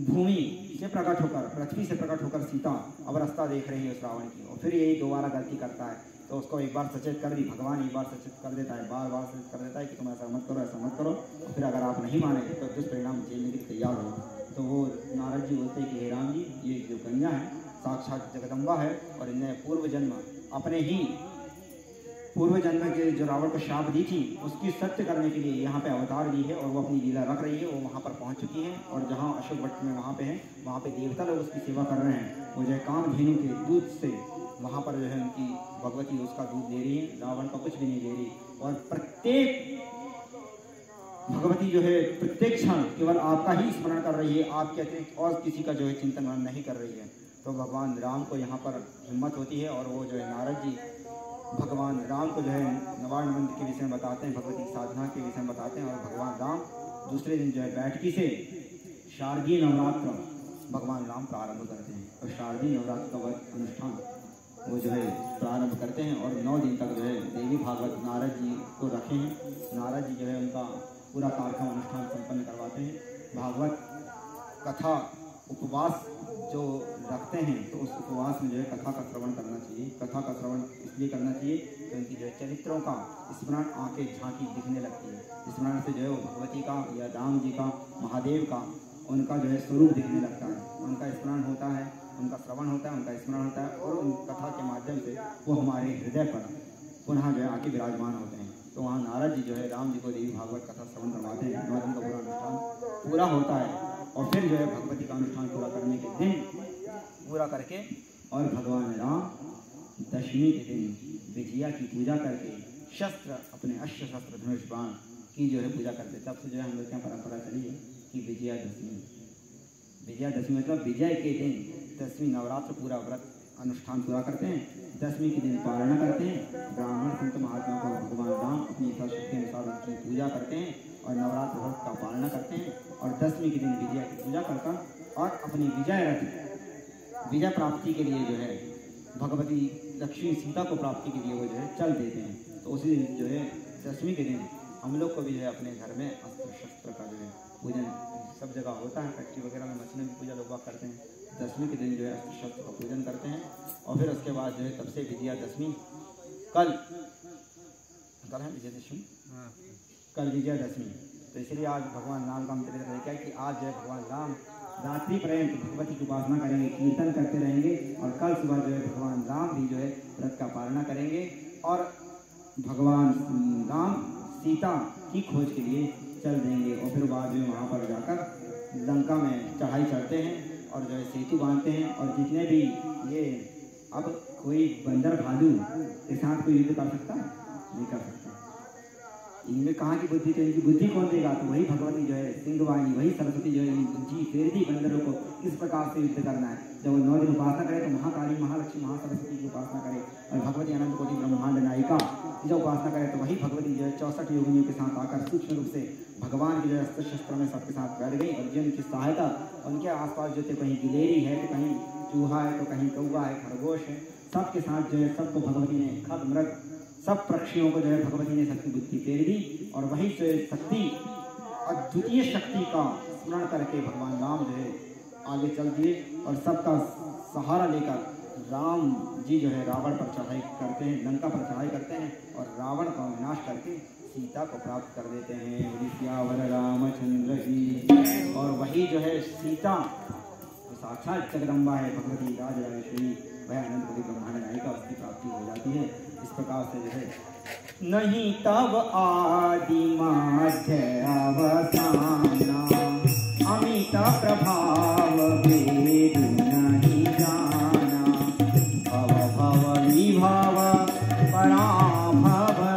भूमि से प्रकट होकर, पृथ्वी से प्रकट होकर सीता अब रास्ता देख रही है उस रावण की। और फिर यही दोबारा गलती करता है तो उसको एक बार सचेत कर दी, भगवान एक बार सचेत कर देता है, बार बार सचेत कर देता है कि तुम ऐसा मत करो, ऐसा मत करो। और फिर अगर आप नहीं माने तो दुष्परिणाम झेलने के लिए तैयार हो। तो वो नारद जी बोलते हैं कि हे राम जी, ये जो कन्या है साक्षात जगदम्बा है और इन्हें पूर्व जन्म अपने ही पूर्व जन्म के जो रावण को शाप दी थी उसकी सत्य करने के लिए यहाँ पे अवतार ली है और वो अपनी लीला रख रही है। वो वहाँ पर पहुँच चुकी है और जहाँ अशोक वट में वहाँ पे है, वहाँ पे देवता लोग उसकी सेवा कर रहे हैं। वो जो है कामधेनु के दूध से वहाँ पर जो है उनकी भगवती उसका दूध दे रही है, रावण का कुछ भी नहीं दे रही। और प्रत्येक भगवती जो है प्रत्येक क्षण केवल आपका ही स्मरण कर रही है, आपके अतिरिक्त और किसी का जो है चिंतन नहीं कर रही है। तो भगवान राम को यहाँ पर हिम्मत होती है और वो जो है नारद जी भगवान राम को जो है नवार्ण मंत्र के विषय में बताते हैं, भगवती साधना के विषय में बताते हैं। और भगवान राम दूसरे दिन जो है बैठकी से शारदीय नवरात्र भगवान राम प्रारंभ करते हैं और शारदीय नवरात्र का अनुष्ठान वो जो है प्रारंभ करते हैं और 9 दिन तक जो है देवी भागवत नारद जी को रखे हैं। नारद जी जो है उनका पूरा कार्यक्रम अनुष्ठान संपन्न करवाते हैं। भागवत कथा उपवास जो रखते हैं तो उस उपवास में जो है कथा का श्रवण करना चाहिए। कथा का श्रवण इसलिए करना चाहिए क्योंकि जो है चरित्रों का स्मरण आंखें झांकी दिखने लगती है। स्मरण से जो है भगवती का या राम जी का, महादेव का, उनका जो है स्वरूप दिखने लगता है। उनका स्मरण होता है, उनका श्रवण होता है, उनका स्मरण होता है और उन कथा के माध्यम से वो हमारे हृदय पर पुनः जो है आके विराजमान होते हैं। तो वहाँ नारद जी जो है राम जी को देवी भागवत कथा श्रवण करवाते हैं। 9 दिन का पूरा अनुष्ठान पूरा होता है और फिर जो है भगवती का अनुष्ठान पूरा करने के दिन पूरा करके और भगवान राम दशमी के दिन विजया की पूजा करके शस्त्र, अपने अस्त्र शस्त्र धनुष बाण की जो है पूजा करते। तब से जो है हम लोग क्या परंपरा चली है कि विजयादशमी मतलब विजय के दिन, दसवीं नवरात्र पूरा व्रत अनुष्ठान पूरा करते हैं। दसवीं के दिन पारणा करते हैं। ब्राह्मण संत महात्मा को भगवान राम अपनी शक्ति अनुसार उनकी पूजा करते हैं और नवरात्र व्रत का पालना करते हैं और दसवीं के दिन विजय की पूजा करकर और अपनी विजय प्राप्ति के लिए जो है भगवती लक्ष्मी सीता को प्राप्ति के लिए वो जो है चल देते हैं। तो उसी दिन जो है दसवीं के दिन हम लोग को भी जो है अपने घर में अस्त्र शस्त्र का जो है पूजन सब जगह होता है। फैक्ट्री वगैरह में मछली की पूजा लोग करते हैं। दसवीं के दिन जो है अस्त्र शस्त्र का पूजन करते हैं और फिर उसके बाद जो है तब से विजयादशमी कल है विजयादशमी, कल विजयादशमी। तो इसलिए आज भगवान राम का मंत्र क्या है कि आज जो है भगवान राम रात्रि पर्यंत भगवती की उपासना करेंगे, कीर्तन करते रहेंगे और कल सुबह जो है भगवान राम भी जो है व्रत का पालना करेंगे और भगवान राम सीता की खोज के लिए चल देंगे और फिर बाद में वहाँ पर जाकर लंका में चढ़ाई चढ़ते हैं और जो है सेतु बांधते हैं। और जितने भी ये अब कोई बंदर भालू के साथ कोई युद्ध कर सकता है? नहीं कर सकता। इनमें कहाँ की बुद्धि? तो इनकी बुद्धि कौन देगा? तो वही भगवती जो है सिंहवाणी, वही सरस्वती जो है इन बुद्धि फेर दी बंदरों को किस प्रकार से युद्ध करना है। जब वो 9 दिन उपासना करे तो महाकाली, महालक्ष्मी, महासरस्वती की उपासना करे और भगवती अनंत कोटि ब्रह्मांड नायिका की जब उपासना करे तो वही भगवती जो है 64 योगिनियों के साथ आकर सूक्ष्म रूप से भगवान की जो है अस्त्र शस्त्र में सबके साथ बैठ गई और जिनकी सहायता उनके आसपास जो थे, कहीं गिलेरी है तो कहीं चूहा है तो कहीं कौवा है, खरगोश है, सबके साथ जो है सबको भगवती ने खग मृग सब पक्षियों को जो है भगवती ने सबकी बुद्धि फेर दी और वही से शक्ति अद्वितीय शक्ति का स्मरण करके भगवान राम जो है आगे चल दिए और सबका सहारा लेकर राम जी जो है रावण पर चढ़ाई करते हैं, लंका पर चढ़ाई करते हैं और रावण का विनाश करके सीता को प्राप्त कर देते हैं। सियावर रामचंद्र की। और वही जो है सीता साक्षात जगदम्बा है, भगवती राजराजेश्वरी, वह अनंत कोटि ब्रह्मांड नायिका, उसकी प्राप्ति हो जाती है। इस प्रकार से जो है नहीं तब आदि मध्य अवसाना अमित प्रभाव वेद नहीं जाना भव भव विभव पराभवकारी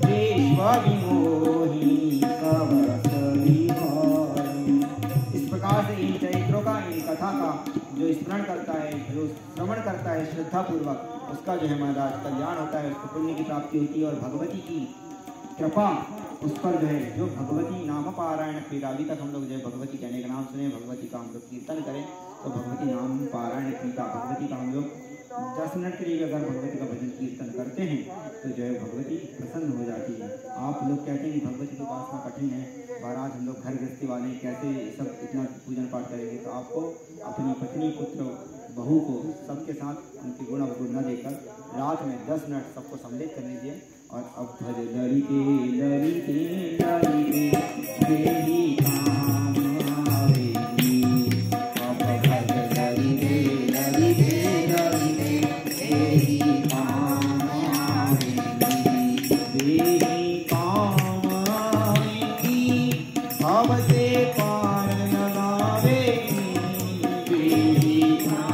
विश्व विमोही कवच विहारी। इस प्रकार से इन चरित्रों का, इन कथा का जो स्मरण करता है, जो श्रवण करता है श्रद्धापूर्वक, उसका जो है महाराज कल्याण होता है, उसको पुण्य की प्राप्ति होती है और भगवती की कृपा उस पर जो है, जो भगवती नाम पारायण क्रीड़ा, अभी तक हम लोग जो है भगवती कहने का नाम सुने, भगवती का हम लोग कीर्तन करें तो भगवती नाम पारायण क्रीड़ा, भगवती का हम लोग 10 मिनट के लिए अगर भगवती का भजन कीर्तन करते हैं तो जो है भगवती प्रसन्न हो जाती है। आप लोग कहते हैं कि भगवती की उपासना कठिन है, महाराज हम लोग घर गृहस्थी वाले कैसे सब इतना पूजन पाठ करेंगे? तो आपको अपनी पत्नी, पुत्र, बहू को सबके साथ उनके गुण अवगुण न देकर रात में 10 मिनट सबको सम्मिलित कर लीजिए और अब भज लड़के लड़के लड़के तेरी काम आवेगी, अब भज लड़के लड़के लड़के तेरी काम आवेगी, तेरी काम आवेगी, सबसे पार लगावेगी, तेरी काम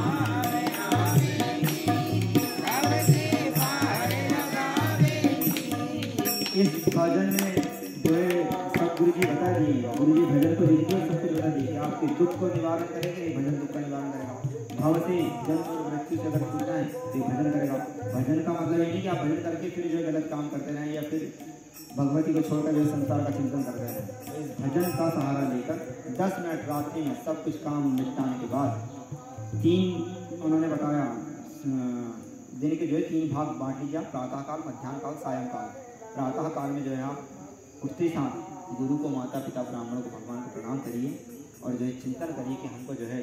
इस भजन में जो है सब गुरु जी बता दिए, गुरु जी भजन को लिखिए, सब कुछ बता दिए। आपके दुख को निवारण करेंगे, भजन दुख का निवारण करेगा। भव से जन्म और मृत्यु से अगर छूटना है तो भजन करेगा। भजन का मतलब ये नहीं कि आप भजन करके फिर जो है गलत काम करते रहें या फिर भगवती को छोड़कर जो संसार का चिंतन करते रहें। तो इस भजन का सहारा लेकर 10 मिनट रात्रि में सब कुछ काम निपटाने के बाद 3 उन्होंने बताया दिन के जो है 3 भाग बांट लीजिए, प्रातःकाल, मध्याह्न काल, सायंकाल। प्रातः काल में जो है आप उठते साथ गुरु को, माता पिता, ब्राह्मणों को, भगवान को प्रणाम करिए और जो है चिंतन करिए कि हमको जो है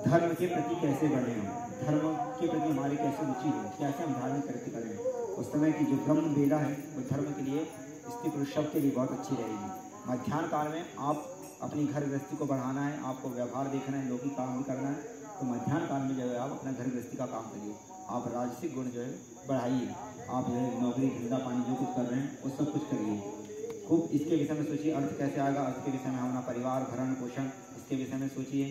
धर्म के प्रति कैसे बढ़े हम, धर्म के प्रति हमारी कैसे रुचि हो, कैसे हम धार्मिक कृत्य करें। उस समय की जो ब्रह्म बेला है वो धर्म के लिए, स्त्री पुरुष सब के लिए बहुत अच्छी रहेगी। मध्याह्न काल में आप अपनी घर गृहस्थी को बढ़ाना है, आपको व्यवहार देखना है, लौकिक काम भी करना है, तो मध्याह्न काल में जो है आप अपना घर गृहस्थी का काम करिए। आप राजसिक गुण जो है बढ़ाइए, आप जो है नौकरी धंधा पानी जो कुछ कर रहे हैं वो सब कुछ करिए। खूब इसके विषय में सोचिए, अर्थ कैसे आएगा, अर्थ के विषय में अपना परिवार भरण पोषण इसके विषय में सोचिए,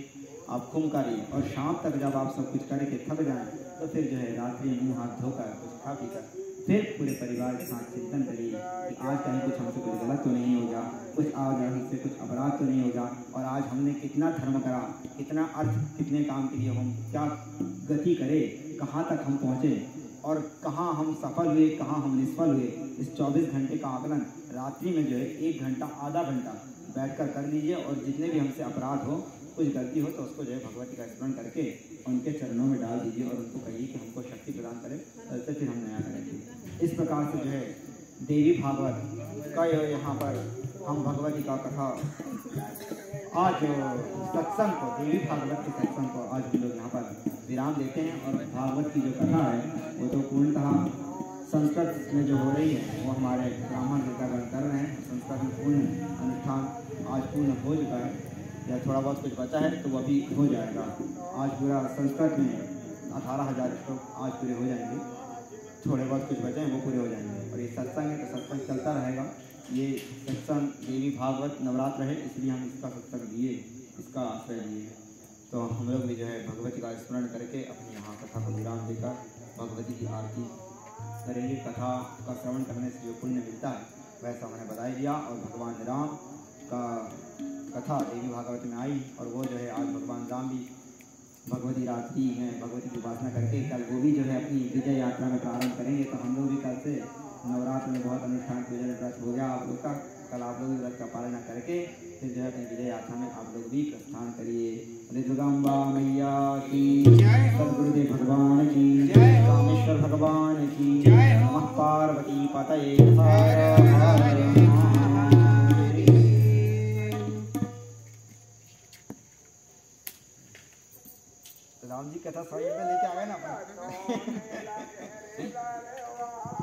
आप खूब करिए। और शाम तक जब आप सब कुछ करके थक जाएं तो फिर जो है रात्रि मुँह हाथ धोकर कुछ खा पीकर फिर पूरे परिवार के साथ चिंतन करिए कि आज कहीं कुछ हमसे कुछ गलत तो नहीं होगा, कुछ आज हमसे कुछ अपराध तो नहीं होगा, और आज हमने कितना धर्म करा, कितना अर्थ, कितने काम के लिए हम क्या गति करे, कहाँ तक हम पहुँचे और कहाँ हम सफल हुए, कहाँ हम निष्फल हुए। इस 24 घंटे का आकलन रात्रि में जो है 1 घंटा आधा घंटा बैठकर कर लीजिए, और जितने भी हमसे अपराध हो, कुछ गलती हो तो उसको जो है भगवती का स्मरण करके उनके चरणों में डाल दीजिए और उनको कहिए कि हमको शक्ति प्रदान करें, तो फिर हम नया करेंगे। इस प्रकार से जो है देवी भागवत का यहाँ पर हम भगवती का कथा आज सत्संग को, देवी भागवत के सत्संग को आज हम लोग यहाँ पर विराम देते हैं। और भागवत की जो कथा है वो तो पूर्णतः संस्कृत में जो हो रही है वो हमारे ब्राह्मण गीतागण कर रहे हैं। संस्कृत में पूर्ण अनुष्ठान आज पूर्ण हो चुका है, या थोड़ा बहुत कुछ बचा है तो वह भी हो जाएगा। आज पूरा संस्कृत में 18,000 श्लोक आज पूरे हो जाएंगे, थोड़े बहुत कुछ बचे हैं वो पूरे हो जाएंगे। और ये सत्संग है तो सत्संग चलता रहेगा। ये सत्संग देवी भागवत नवरात्र है, इसलिए हम इसका सत्संग दिए, इसका आश्रय लिए। तो हम लोग भी जो है भगवती का स्मरण करके अपनी यहाँ कथा को विराम देकर भगवती की आरती करेंगे। कथा का श्रवण करने से जो पुण्य मिलता है वैसा हमने बताई दिया। और भगवान राम का कथा देवी भागवत में आई, और वो जो है आज भगवान राम भी भगवती रात्रि में भगवती की उपासना करके कल वो भी जो है अपनी विजय यात्रा में प्रारंभ करेंगे। तो हम लोग भी कल से नवरात्र में बहुत अनुष्ठान पूजन व्रत हो गया आप लोग का, कल आप लोग भी व्रत का पालन करके फिर जो है अपनी विजय यात्रा में आप लोग भी प्रस्थान करिए। दुर्गाम्बा मैया की जय, सद्गुरुदेव भगवान की जय, रामेश्वर भगवान की जय, नमः पार्वती पतये हर हर राम जी कथा साइड में लेके आ गए ना अपन।